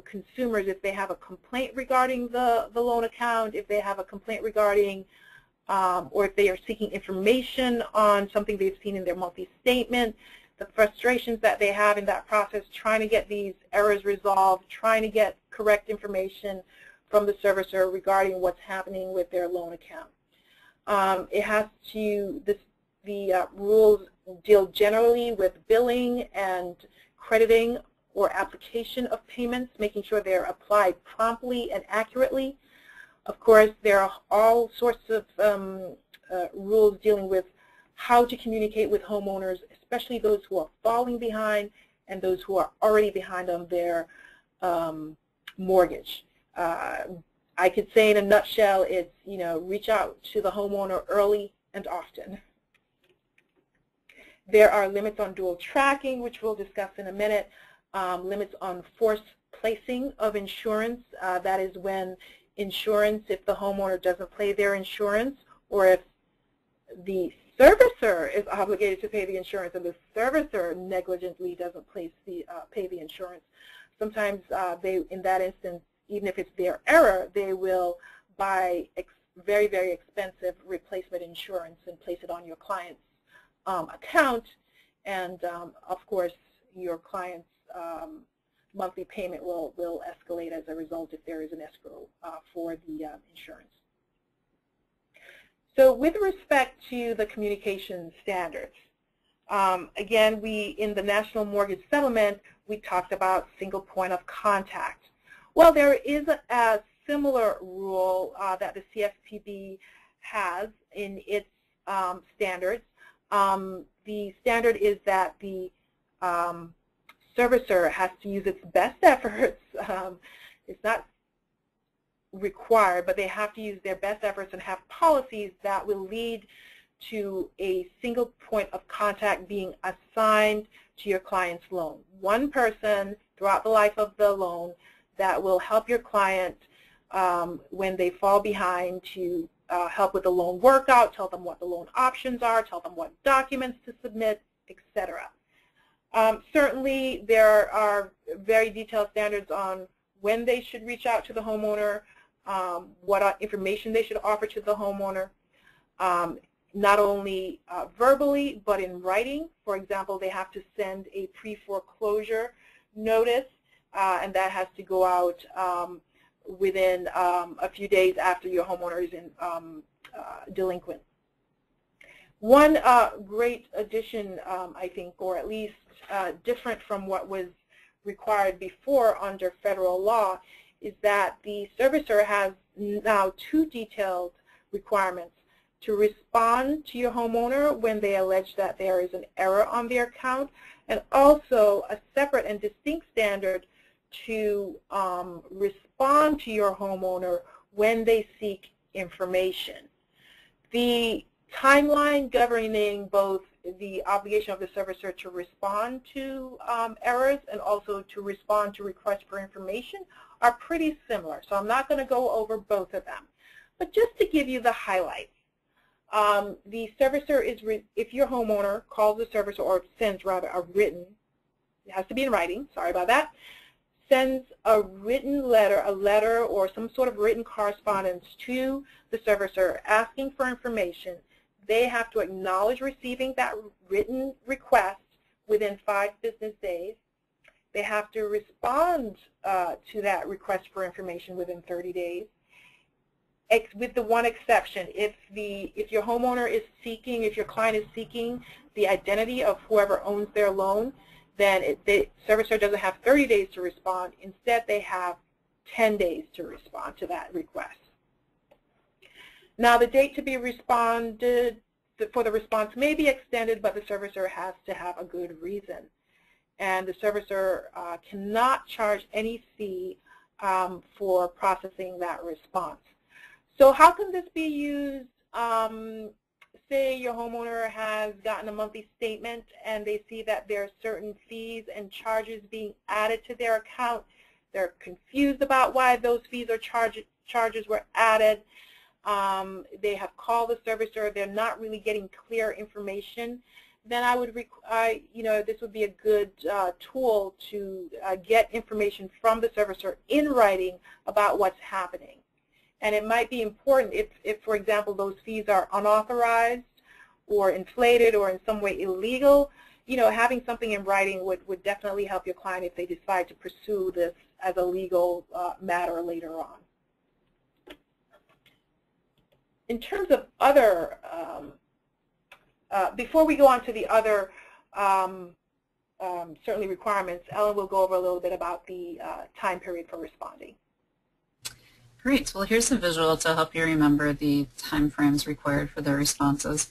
consumers, if they have a complaint regarding the loan account, if they have a complaint regarding or if they are seeking information on something they've seen in their monthly statement, the frustrations that they have in that process, trying to get these errors resolved, trying to get correct information from the servicer regarding what's happening with their loan account. The rules deal generally with billing and crediting or application of payments, making sure they're applied promptly and accurately. Of course, there are all sorts of rules dealing with how to communicate with homeowners, especially those who are falling behind and those who are already behind on their mortgage. I could say in a nutshell, it's, reach out to the homeowner early and often. There are limits on dual tracking, which we'll discuss in a minute, limits on forced placing of insurance. That is when insurance, if the homeowner doesn't pay their insurance, or if the servicer is obligated to pay the insurance and the servicer negligently doesn't pay the insurance. Sometimes in that instance, even if it's their error, they will buy very, very expensive replacement insurance and place it on your client's account, and of course your client's monthly payment will escalate as a result if there is an escrow for the insurance. So with respect to the communication standards, again, in the National Mortgage Settlement, we talked about single point of contact. Well, there is a similar rule that the CFPB has in its standards. The standard is that the servicer has to use its best efforts. It's not required, but they have to use their best efforts and have policies that will lead to a single point of contact being assigned to your client's loan. One person throughout the life of the loan that will help your client when they fall behind, to help with the loan workout, tell them what the loan options are, tell them what documents to submit, etc. Certainly, there are very detailed standards on when they should reach out to the homeowner, what information they should offer to the homeowner. not only verbally but in writing. For example, they have to send a pre-foreclosure notice, and that has to go out within a few days after your homeowner is delinquent. One great addition, I think, or at least different from what was required before under federal law, is that the servicer has now 2 detailed requirements: to respond to your homeowner when they allege that there is an error on their account, and also a separate and distinct standard to respond to your homeowner when they seek information. The timeline governing both the obligation of the servicer to respond to errors and also to respond to requests for information are pretty similar. So I'm not going to go over both of them. But just to give you the highlights, the servicer is, if your homeowner calls the servicer, or sends rather a written, it has to be in writing, sorry about that, sends a written letter, or some sort of written correspondence to the servicer asking for information, they have to acknowledge receiving that written request within 5 business days. They have to respond to that request for information within 30 days. With the one exception, if your homeowner is seeking, if your client is seeking the identity of whoever owns their loan, then the servicer doesn't have 30 days to respond. Instead, they have 10 days to respond to that request. Now, the date to be responded for the response may be extended, but the servicer has to have a good reason. And the servicer cannot charge any fee for processing that response. So how can this be used? Say your homeowner has gotten a monthly statement and they see that there are certain fees and charges being added to their account. They're confused about why those fees or charges were added. They have called the servicer. They're not really getting clear information. Then I would, this would be a good tool to get information from the servicer in writing about what's happening. And it might be important if, for example, those fees are unauthorized or inflated or in some way illegal, having something in writing would definitely help your client if they decide to pursue this as a legal matter later on. In terms of other, before we go on to the other certainly requirements, Ellen will go over a little bit about the time period for responding. Great. Well, here's a visual to help you remember the time frames required for their responses.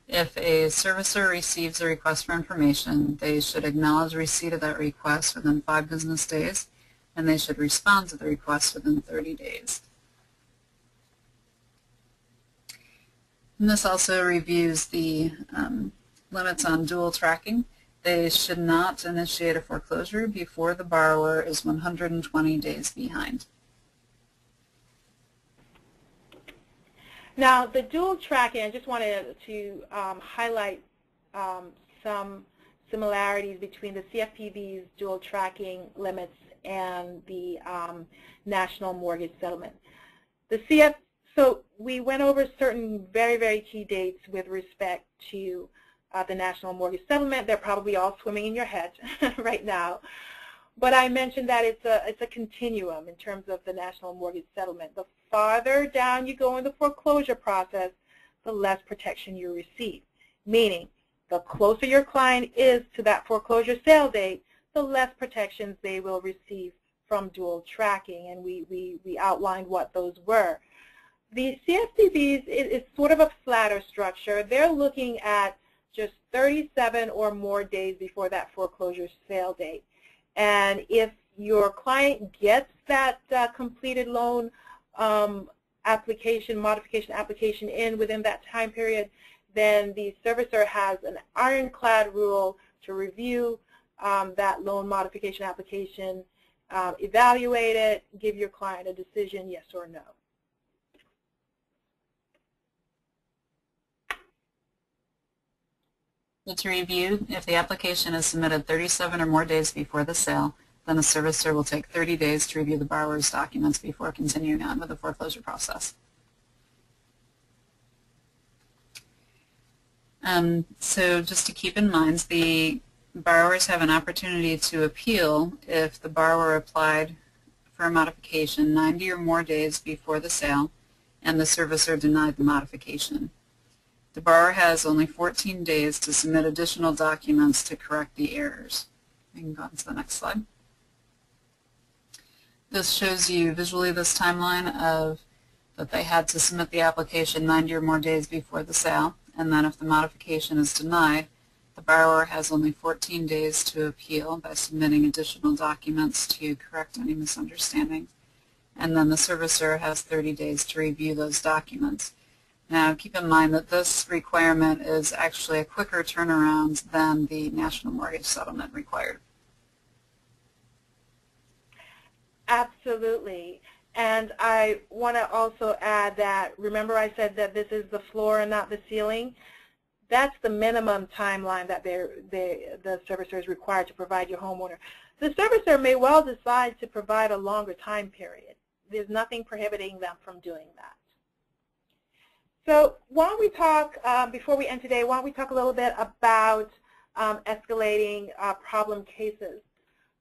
If a servicer receives a request for information, they should acknowledge receipt of that request within 5 business days, and they should respond to the request within 30 days. And this also reviews the limits on dual tracking. They should not initiate a foreclosure before the borrower is 120 days behind. Now, the dual tracking, I just wanted to highlight some similarities between the CFPB's dual tracking limits and the National Mortgage Settlement. So we went over certain very, very key dates with respect to the National Mortgage Settlement. They're probably all swimming in your head right now. But I mentioned that it's a continuum in terms of the National Mortgage Settlement. The farther down you go in the foreclosure process, the less protection you receive. Meaning, the closer your client is to that foreclosure sale date, the less protections they will receive from dual tracking. And we outlined what those were. The CFPB's is sort of a flatter structure. They're looking at just 37 or more days before that foreclosure sale date. And if your client gets that completed loan modification application in within that time period, then the servicer has an ironclad rule to review that loan modification application, evaluate it, give your client a decision, yes or no. So to review, if the application is submitted 37 or more days before the sale, then the servicer will take 30 days to review the borrower's documents before continuing on with the foreclosure process. So just to keep in mind, the borrowers have an opportunity to appeal if the borrower applied for a modification 90 or more days before the sale and the servicer denied the modification. The borrower has only 14 days to submit additional documents to correct the errors. We can go on to the next slide. This shows you visually this timeline of that they had to submit the application 90 or more days before the sale, and then if the modification is denied, the borrower has only 14 days to appeal by submitting additional documents to correct any misunderstandings, and then the servicer has 30 days to review those documents. Now keep in mind that this requirement is actually a quicker turnaround than the National Mortgage Settlement required. Absolutely. And I want to also add that, remember I said that this is the floor and not the ceiling? That's the minimum timeline that the servicer is required to provide your homeowner. The servicer may well decide to provide a longer time period. There's nothing prohibiting them from doing that. So why don't we talk, before we end today, why don't we talk a little bit about escalating problem cases.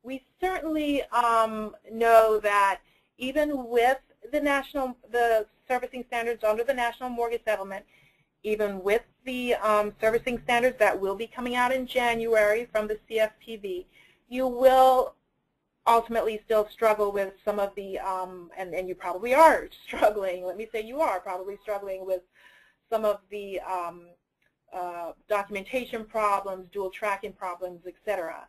We certainly know that even with the servicing standards under the National Mortgage Settlement, even with the servicing standards that will be coming out in January from the CFPB, you will ultimately still struggle with some of the, and you probably are struggling, let me say you are probably struggling with some of the documentation problems, dual tracking problems, etc.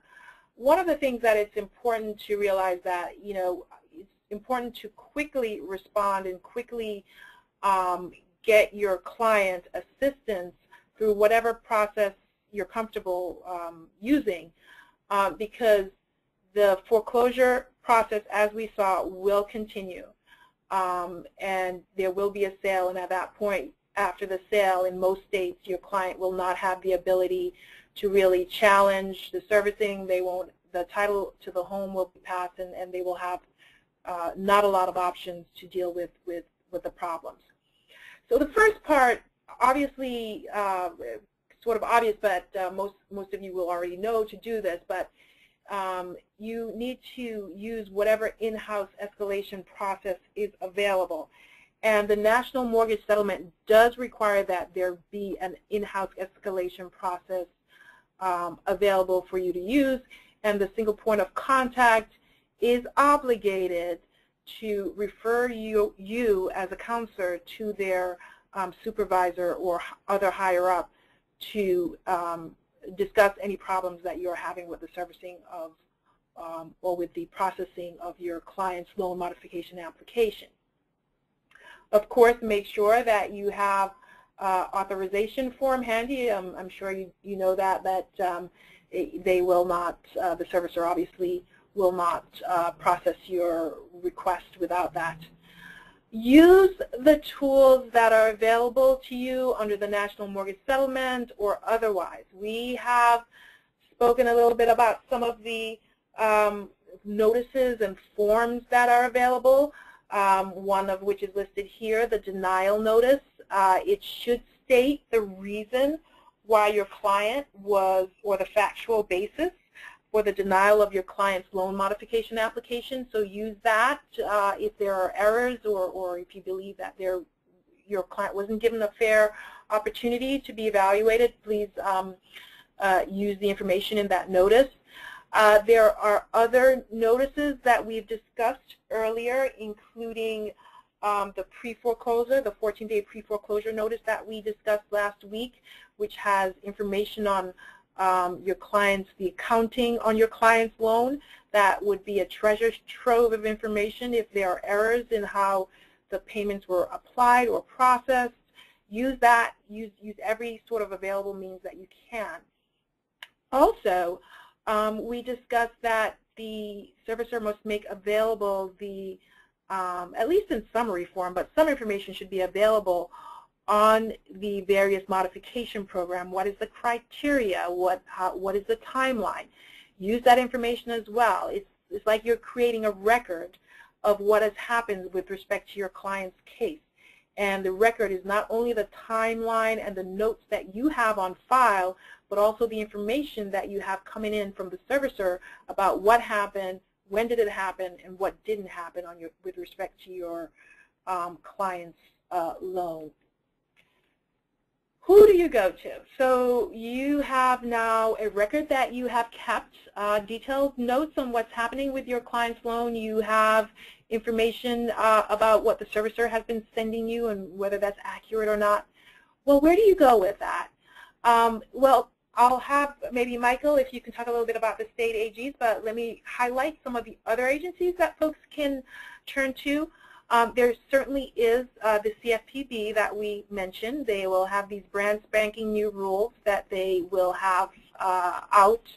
One of the things that it's important to realize that, it's important to quickly respond and quickly get your client assistance through whatever process you're comfortable using, because the foreclosure process, as we saw, will continue, and there will be a sale, and at that point, after the sale, in most states, your client will not have the ability to really challenge the servicing. They won't. The title to the home will be passed, and they will have not a lot of options to deal with the problems. So the first part, obviously, sort of obvious, but most of you will already know to do this, but you need to use whatever in-house escalation process is available. And the National Mortgage Settlement does require that there be an in-house escalation process available for you to use, and the single point of contact is obligated to refer you as a counselor to their supervisor or other higher up to discuss any problems that you're having with the servicing of or with the processing of your client's loan modification application. Of course, make sure that you have authorization form handy. I'm sure you know that they will not, the servicer obviously will not process your request without that. Use the tools that are available to you under the National Mortgage Settlement or otherwise. We have spoken a little bit about some of the notices and forms that are available, one of which is listed here, the denial notice. It should state the reason why your client was, or the factual basis for the denial of your client's loan modification application. So use that if there are errors or if you believe that your client wasn't given a fair opportunity to be evaluated, please use the information in that notice. There are other notices that we've discussed earlier, including the pre-foreclosure, the 14-day pre-foreclosure notice that we discussed last week, which has information on your client's, the accounting on your client's loan. That would be a treasure trove of information if there are errors in how the payments were applied or processed. Use that, use every sort of available means that you can. Also, we discussed that the servicer must make available the, at least in summary form, but some information should be available on the various modification program. What is the criteria? What is the timeline? Use that information as well. It's like you're creating a record of what has happened with respect to your client's case. And the record is not only the timeline and the notes that you have on file, but also the information that you have coming in from the servicer about what happened, when did it happen, and what didn't happen on with respect to your client's loan. Who do you go to? So you have now a record that you have kept, detailed notes on what's happening with your client's loan. You have information about what the servicer has been sending you and whether that's accurate or not. Well, where do you go with that? Well, I'll have maybe Michael, if you can talk a little bit about the state AGs, but let me highlight some of the other agencies that folks can turn to. There certainly is the CFPB that we mentioned. They will have these brand spanking new rules that they will have out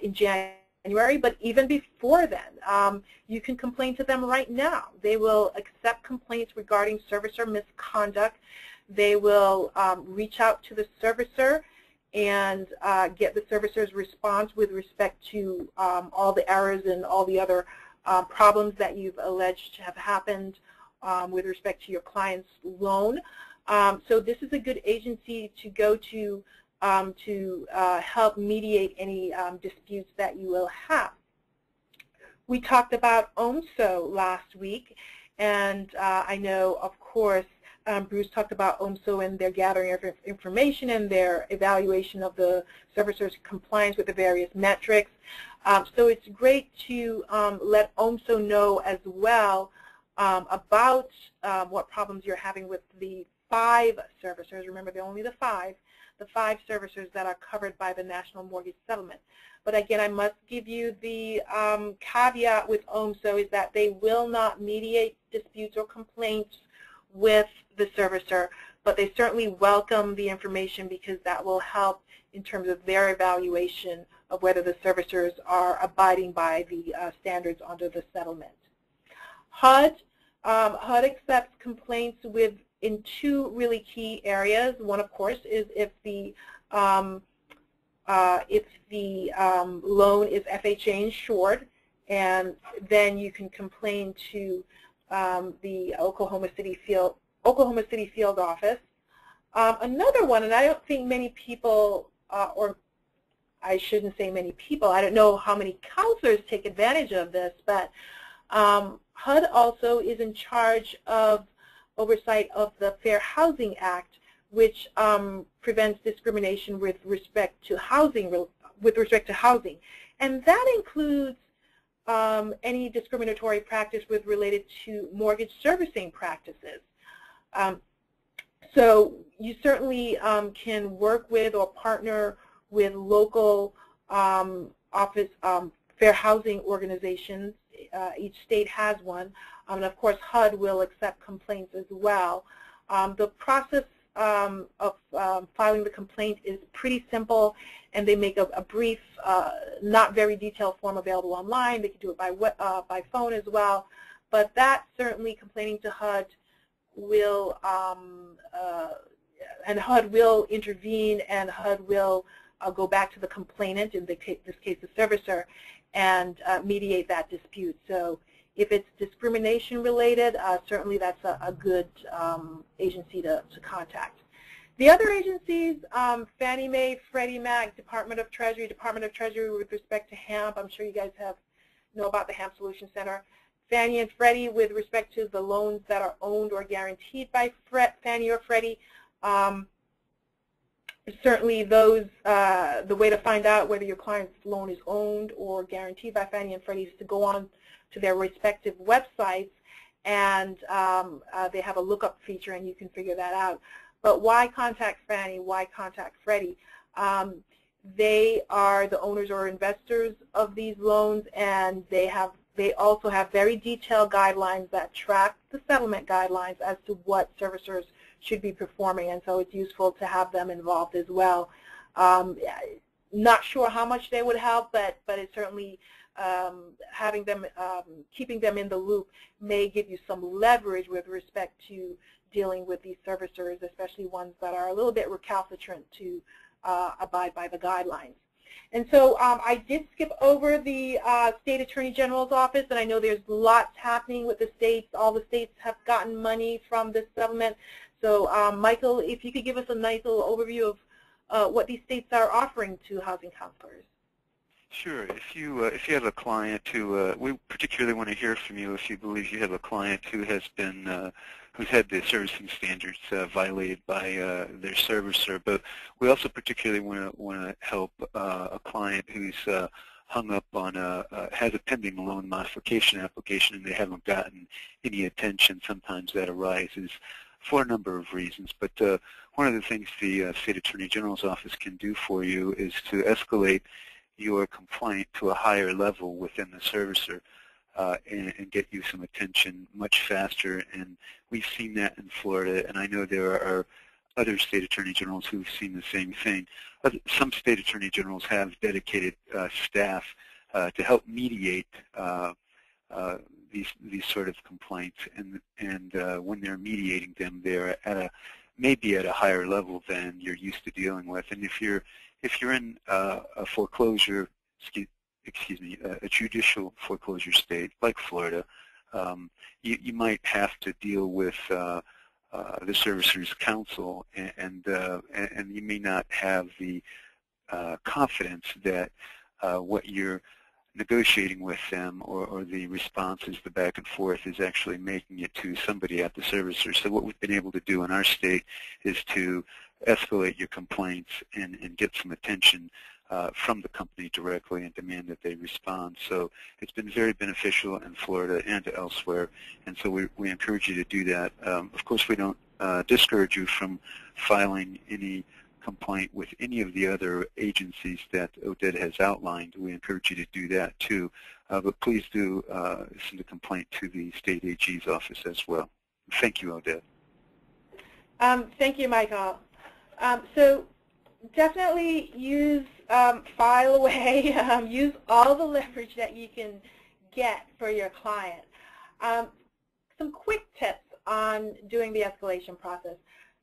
in January, but even before then, you can complain to them right now. They will accept complaints regarding servicer misconduct. They will reach out to the servicer and get the servicer's response with respect to all the errors and all the other problems that you've alleged to have happened with respect to your client's loan. So this is a good agency to go to help mediate any disputes that you will have. We talked about OMSO last week, and I know, of course, Bruce talked about OMSO and their gathering of information and their evaluation of the servicer's compliance with the various metrics. So it's great to let OMSO know as well about what problems you're having with the 5 servicers. Remember, they're only the 5 servicers that are covered by the National Mortgage Settlement. But again, I must give you the caveat with OMSO is that they will not mediate disputes or complaints with the servicer, but they certainly welcome the information because that will help in terms of their evaluation of whether the servicers are abiding by the standards under the settlement. HUD accepts complaints in 2 really key areas. One, of course, is if the loan is FHA insured, and then you can complain to the Oklahoma City Field Office. Another one, and I don't think many people, or I shouldn't say many people, I don't know how many counselors take advantage of this, but HUD also is in charge of oversight of the Fair Housing Act, which prevents discrimination with respect to housing, and that includes any discriminatory practice related to mortgage servicing practices. So you certainly can work with or partner with local fair housing organizations. Each state has one. And of course, HUD will accept complaints as well. The process of filing the complaint is pretty simple, and they make a brief, not very detailed form available online. They can do it by phone as well. But that certainly, complaining to HUD will, and HUD will intervene, and HUD will go back to the complainant, in this case the servicer, and mediate that dispute. So if it's discrimination related, certainly that's a good agency to contact. The other agencies, Fannie Mae, Freddie Mac, Department of Treasury with respect to HAMP. I'm sure you guys know about the HAMP Solution Center. Fannie and Freddie with respect to the loans that are owned or guaranteed by Fannie or Freddie. Certainly those, the way to find out whether your client's loan is owned or guaranteed by Fannie and Freddie is to go on to their respective websites, and they have a lookup feature, and you can figure that out. But why contact Fannie? Why contact Freddie? They are the owners or investors of these loans, and they also have very detailed guidelines that track the settlement guidelines as to what servicers should be performing, and so it's useful to have them involved as well. Not sure how much they would help, but it's certainly having them, keeping them in the loop may give you some leverage with respect to dealing with these servicers, especially ones that are a little bit recalcitrant to abide by the guidelines. And so I did skip over the State Attorney General's office, and I know there's lots happening with the states. All the states have gotten money from this settlement. So Michael, if you could give us a nice little overview of what these states are offering to housing counselors. Sure. If you have a client who we particularly want to hear from you if you believe you have a client who has been who's had the servicing standards violated by their servicer, but we also particularly want to help a client who's hung up on has a pending loan modification application and they haven't gotten any attention. Sometimes that arises for a number of reasons, but one of the things the State Attorney General's office can do for you is to escalate your complaint to a higher level within the servicer and get you some attention much faster. And we've seen that in Florida, and I know there are other state attorney generals who've seen the same thing. Some state attorney generals have dedicated staff to help mediate these sort of complaints, and when they're mediating them, they're at maybe at a higher level than you're used to dealing with. And if you're in a foreclosure, a judicial foreclosure state like Florida, you might have to deal with the servicer's counsel, and you may not have the confidence that what you're negotiating with them or the responses, the back and forth, is actually making it to somebody at the servicer. So what we've been able to do in our state is to escalate your complaints and get some attention from the company directly and demand that they respond. So it's been very beneficial in Florida and elsewhere, and so we encourage you to do that. Of course, we don't discourage you from filing any complaint with any of the other agencies that Oded has outlined. We encourage you to do that too, but please do send a complaint to the State AG's office as well. Thank you, Oded. Thank you, Michael. So definitely use file away, use all the leverage that you can get for your client. Some quick tips on doing the escalation process.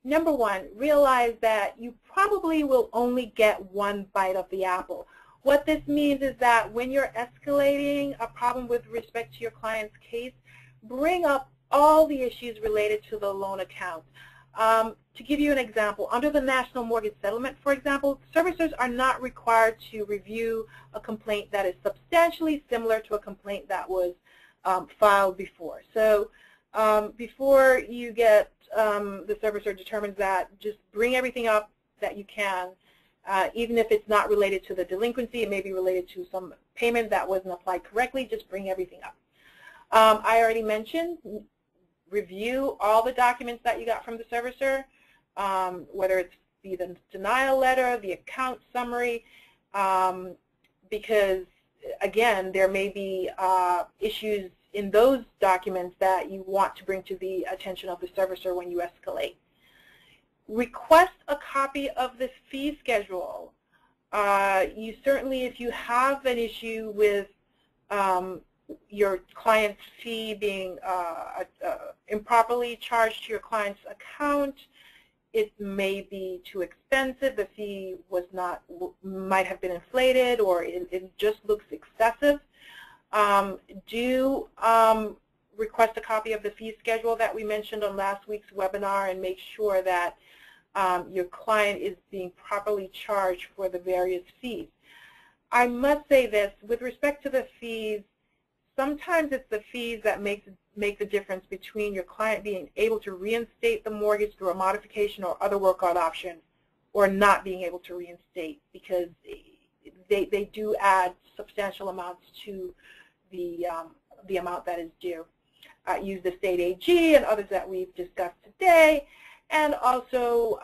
Number one, realize that you probably will only get one bite of the apple. What this means is that when you're escalating a problem with respect to your client's case, bring up all the issues related to the loan account. To give you an example, under the National Mortgage Settlement, for example, servicers are not required to review a complaint that is substantially similar to a complaint that was filed before. So before you get the servicer determines that, just bring everything up that you can, even if it's not related to the delinquency. It may be related to some payment that wasn't applied correctly. Just bring everything up. I already mentioned, review all the documents that you got from the servicer, whether it's the denial letter, the account summary, because, again, there may be issues in those documents that you want to bring to the attention of the servicer when you escalate. Request a copy of the fee schedule. You certainly, if you have an issue with your client's fee being improperly charged to your client's account, it may be too expensive, the fee was not, might have been inflated, or it just looks excessive. Do request a copy of the fee schedule that we mentioned on last week's webinar, and make sure that your client is being properly charged for the various fees. I must say this, with respect to the fees, sometimes it's the fees that make the difference between your client being able to reinstate the mortgage through a modification or other workout option, or not being able to reinstate, because they do add substantial amounts to the amount that is due. Use the State AG and others that we've discussed today. And also,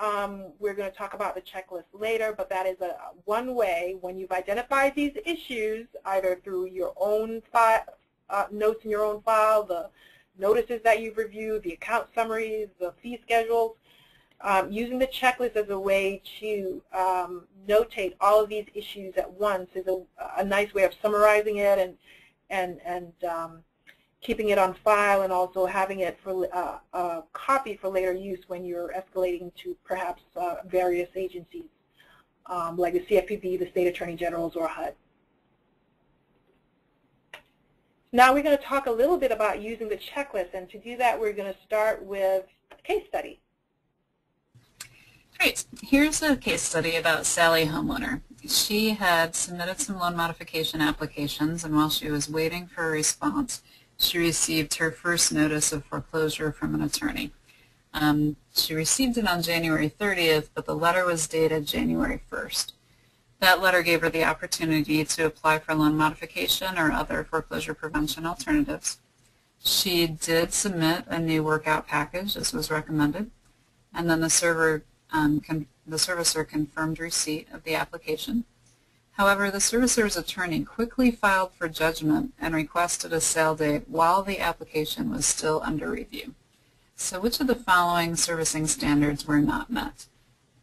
we're going to talk about the checklist later, but that is one way when you've identified these issues, either through your own file, notes in your own file, the notices that you've reviewed, the account summaries, the fee schedules, using the checklist as a way to notate all of these issues at once is a nice way of summarizing it and keeping it on file, and also having it for a copy for later use when you're escalating to perhaps various agencies like the CFPB, the State Attorney General's, or HUD. Now we're going to talk a little bit about using the checklist, and to do that we're going to start with a case study. Great. Here's a case study about Sally Homeowner. She had submitted some loan modification applications, and while she was waiting for a response, she received her first notice of foreclosure from an attorney. She received it on January 30th, but the letter was dated January 1st. That letter gave her the opportunity to apply for loan modification or other foreclosure prevention alternatives. She did submit a new workout package, as was recommended, and then the servicer confirmed receipt of the application. However, the servicer's attorney quickly filed for judgment and requested a sale date while the application was still under review. So which of the following servicing standards were not met?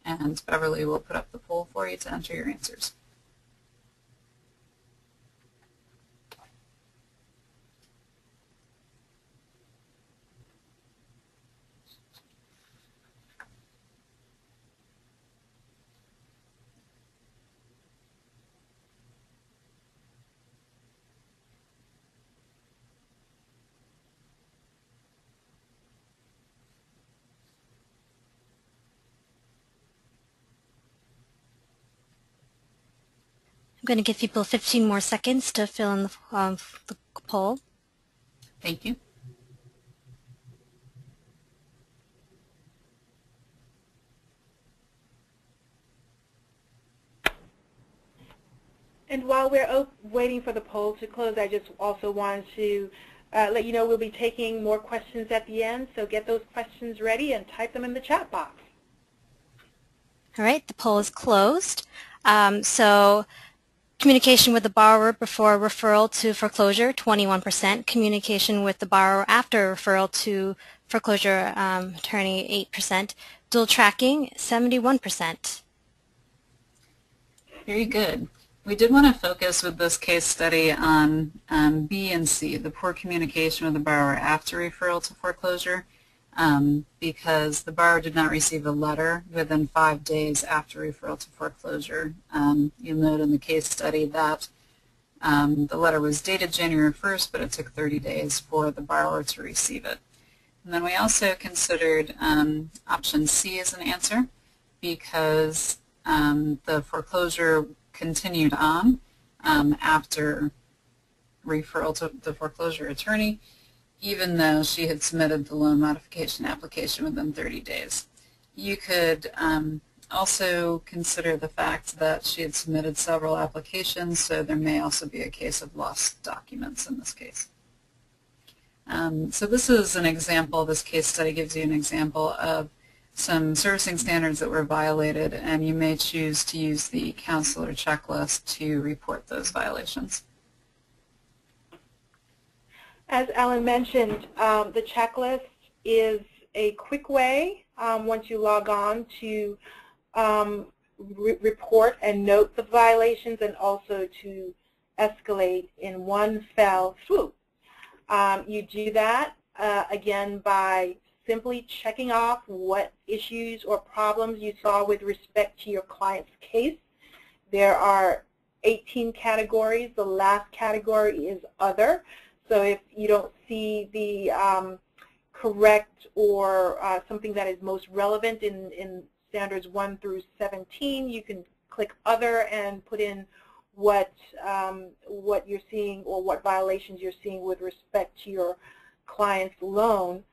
And Beverly will put up the poll for you to enter your answers. I'm going to give people 15 more seconds to fill in the poll. Thank you. And while we're waiting for the poll to close, I just also wanted to let you know we'll be taking more questions at the end, so get those questions ready and type them in the chat box. All right, the poll is closed. So communication with the borrower before referral to foreclosure, 21%. Communication with the borrower after referral to foreclosure attorney, 8%. Dual tracking, 71%. Very good. We did want to focus with this case study on B and C, the poor communication with the borrower after referral to foreclosure, because the borrower did not receive a letter within 5 days after referral to foreclosure. You'll note in the case study that the letter was dated January 1st, but it took 30 days for the borrower to receive it. And then we also considered option C as an answer, because the foreclosure continued on after referral to the foreclosure attorney, even though she had submitted the loan modification application within 30 days. You could also consider the fact that she had submitted several applications, so there may also be a case of lost documents in this case. So this is an example, this case study gives you an example of some servicing standards that were violated, and you may choose to use the counselor checklist to report those violations. As Ellen mentioned, the checklist is a quick way, once you log on, to report and note the violations, and also to escalate in one fell swoop. You do that, again, by simply checking off what issues or problems you saw with respect to your client's case. There are 18 categories. The last category is other. So if you don't see the correct or something that is most relevant in standards 1 through 17, you can click other and put in what you're seeing or what violations you're seeing with respect to your client's loan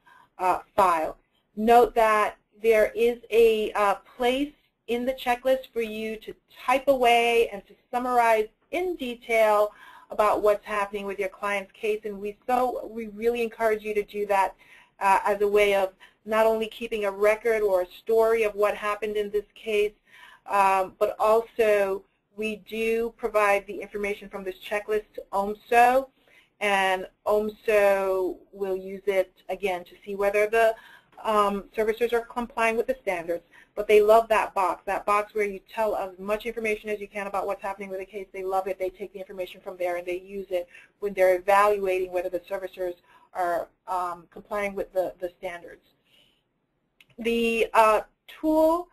file. Note that there is a place in the checklist for you to type away and to summarize in detail about what's happening with your client's case, and we really encourage you to do that as a way of not only keeping a record or a story of what happened in this case, but also we do provide the information from this checklist to OMSO, and OMSO will use it, again, to see whether the servicers are complying with the standards. But they love that box where you tell as much information as you can about what's happening with the case. They love it. They take the information from there and they use it when they're evaluating whether the servicers are complying with the standards. The tool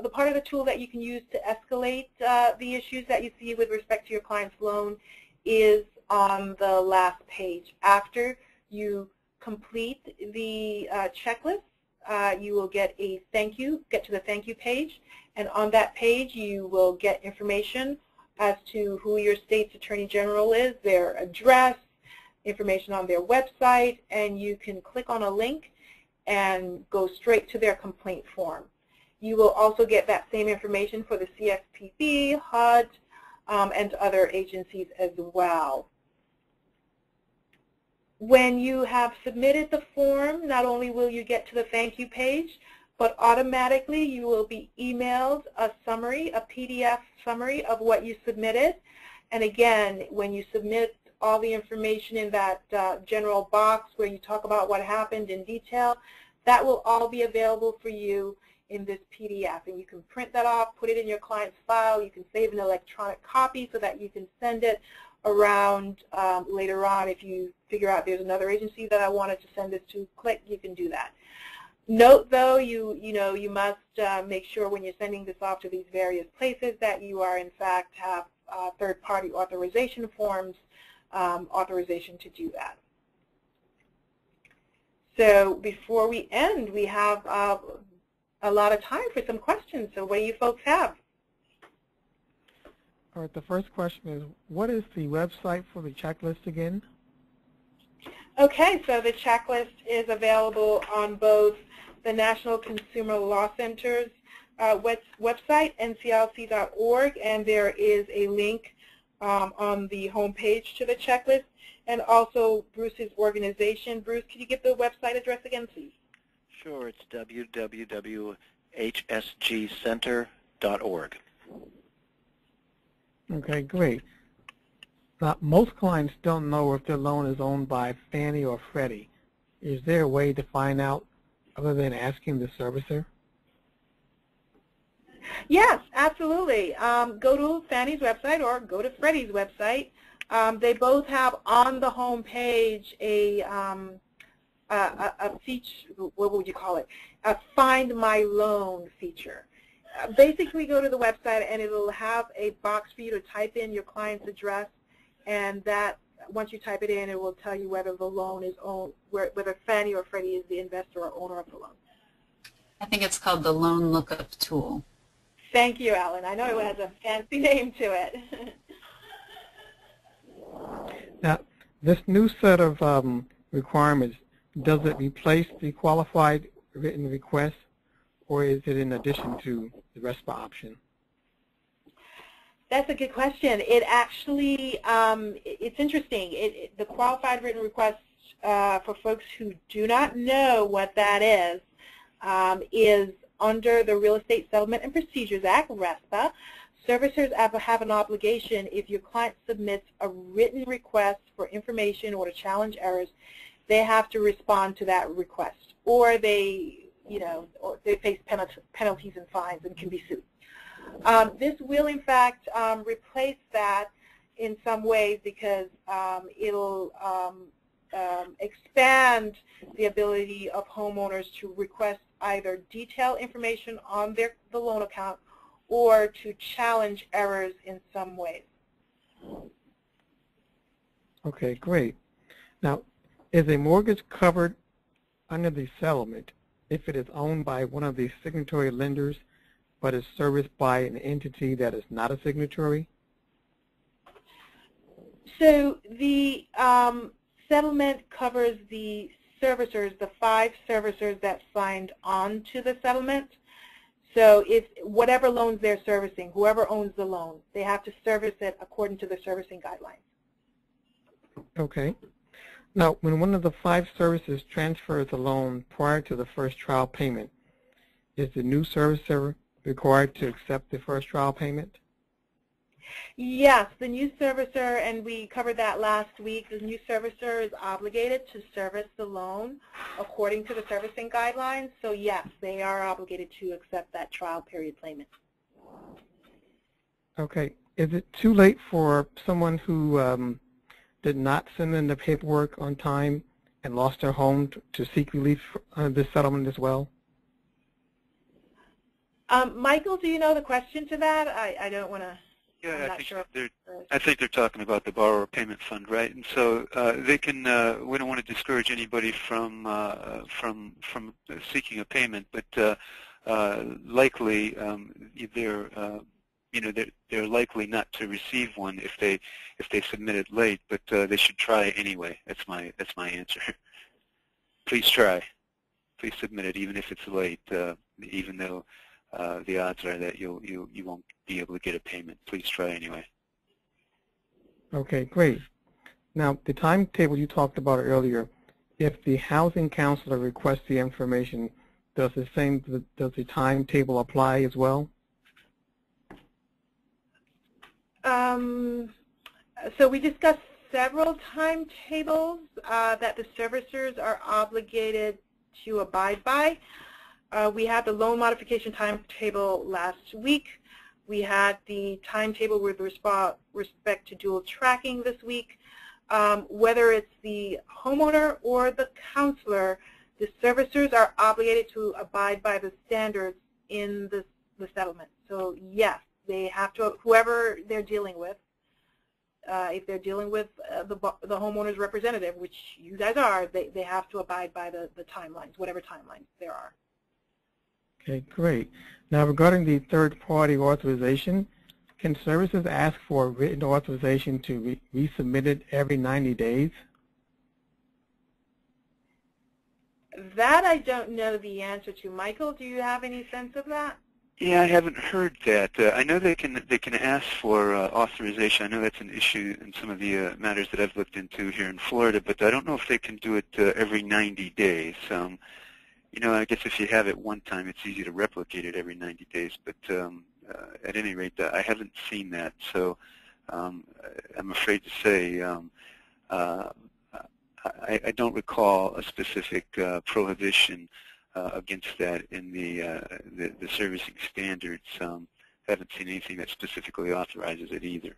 the part of the tool that you can use to escalate the issues that you see with respect to your client's loan is on the last page. After you complete the checklist, you will get to the thank you page, and on that page you will get information as to who your state's Attorney General is, their address, information on their website, and you can click on a link and go straight to their complaint form. You will also get that same information for the CFPB, HUD, and other agencies as well. When you have submitted the form, not only will you get to the thank you page, but automatically you will be emailed a summary, a PDF summary of what you submitted. And again, when you submit all the information in that general box where you talk about what happened in detail, that will all be available for you in this PDF. And you can print that off, put it in your client's file. You can save an electronic copy so that you can send it around later on. If you figure out there's another agency that I wanted to send this to, click, you can do that. Note though, you must make sure when you're sending this off to these various places that you are in fact have third-party authorization forms, authorization to do that. So before we end, we have a lot of time for some questions. So what do you folks have? All right, the first question is, what is the website for the checklist again? Okay, so the checklist is available on both the National Consumer Law Center's website, nclc.org, and there is a link on the home page to the checklist, and also Bruce's organization. Bruce, could you give the website address again, please? Sure, it's www.hsgcenter.org. Okay, great. Now, most clients don't know if their loan is owned by Fannie or Freddie. Is there a way to find out other than asking the servicer? Yes, absolutely. Go to Fannie's website or go to Freddie's website. They both have on the home page a feature, what would you call it? A Find My Loan feature. Basically go to the website and it will have a box for you to type in your client's address, and that once you type it in, it will tell you whether the loan is owned, whether Fannie or Freddie is the investor or owner of the loan. I think it's called the Loan Lookup Tool. Thank you, Alan. I know it has a fancy name to it. Now, this new set of requirements, does it replace the qualified written request, or is it in addition to the RESPA option? That's a good question. It actually, it's interesting. The qualified written request, for folks who do not know what that is under the Real Estate Settlement and Procedures Act, RESPA. Servicers have an obligation if your client submits a written request for information or to challenge errors, they have to respond to that request, or they face penalties and fines and can be sued. This will, in fact, replace that in some ways because it'll expand the ability of homeowners to request either detailed information on the loan account or to challenge errors in some ways. Okay, great. Now, is a mortgage covered under the settlement if it is owned by one of the signatory lenders but is serviced by an entity that is not a signatory? So the settlement covers the servicers, the 5 servicers that signed on to the settlement. So if whatever loans they're servicing, whoever owns the loan, they have to service it according to the servicing guidelines. Okay. Now, when one of the 5 servicers transfers a loan prior to the first trial payment, is the new servicer required to accept the first trial payment? Yes, the new servicer, and we covered that last week, the new servicer is obligated to service the loan according to the servicing guidelines. So yes, they are obligated to accept that trial period payment. Okay. Is it too late for someone who did not send in the paperwork on time and lost their home to seek relief under this settlement as well? Michael, do you know the question to that? I don't want to. Yeah, I think they're talking about the borrower payment fund, right? And so they can. We don't want to discourage anybody from seeking a payment, but likely they're likely not to receive one if they submit it late. But they should try anyway. That's my answer. Please try. Please submit it even if it's late, even though the odds are that you won't be able to get a payment. Please try anyway. Okay, great. Now, the timetable you talked about earlier, if the housing counselor requests the information, does the timetable apply as well? So we discussed several timetables that the servicers are obligated to abide by. We had the loan modification timetable last week. We had the timetable with respect to dual tracking this week. Whether it's the homeowner or the counselor, the servicers are obligated to abide by the standards in the settlement. So yes, they have to, whoever they're dealing with, if they're dealing with the homeowner's representative, which you guys are, they have to abide by the timelines, whatever timelines there are. Okay, great. Now, regarding the third-party authorization, can services ask for written authorization to resubmit it every 90 days? That I don't know the answer to. Michael, do you have any sense of that? Yeah, I haven't heard that. I know they can ask for authorization. I know that's an issue in some of the matters that I've looked into here in Florida, but I don't know if they can do it every 90 days. You know, I guess if you have it one time, it's easy to replicate it every 90 days. But at any rate, I haven't seen that. So I'm afraid to say I don't recall a specific prohibition against that in the servicing standards. Haven't seen anything that specifically authorizes it either.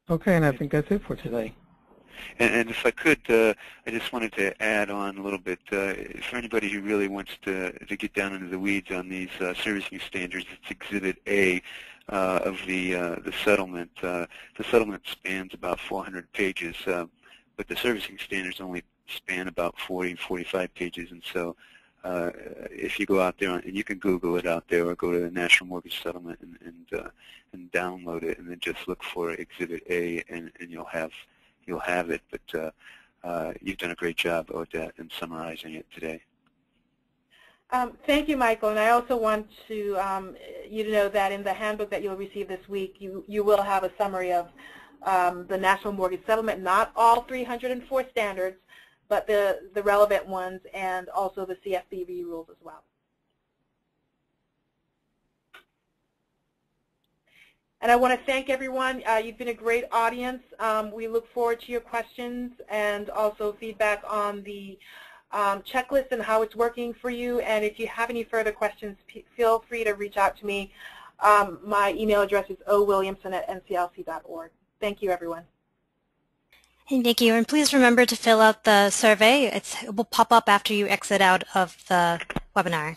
Okay, and I think that's it for today. And if I could, I just wanted to add on a little bit. For anybody who really wants to get down into the weeds on these servicing standards, it's Exhibit A of the settlement. The settlement spans about 400 pages, but the servicing standards only span about 40, 45 pages. And so if you go out there, and you can Google it out there, or go to the National Mortgage Settlement and download it, and then just look for Exhibit A, and you'll have it. But you've done a great job, Odette, in summarizing it today. Thank you, Michael. And I also want to you to know that in the handbook that you'll receive this week, you will have a summary of the National Mortgage Settlement, not all 304 standards, but the relevant ones, and also the CFPB rules as well. And I want to thank everyone. You've been a great audience. We look forward to your questions and also feedback on the checklist and how it's working for you. And if you have any further questions, feel free to reach out to me. My email address is owilliamson@nclc.org. Thank you, everyone. And thank you. And please remember to fill out the survey. It will pop up after you exit out of the webinar.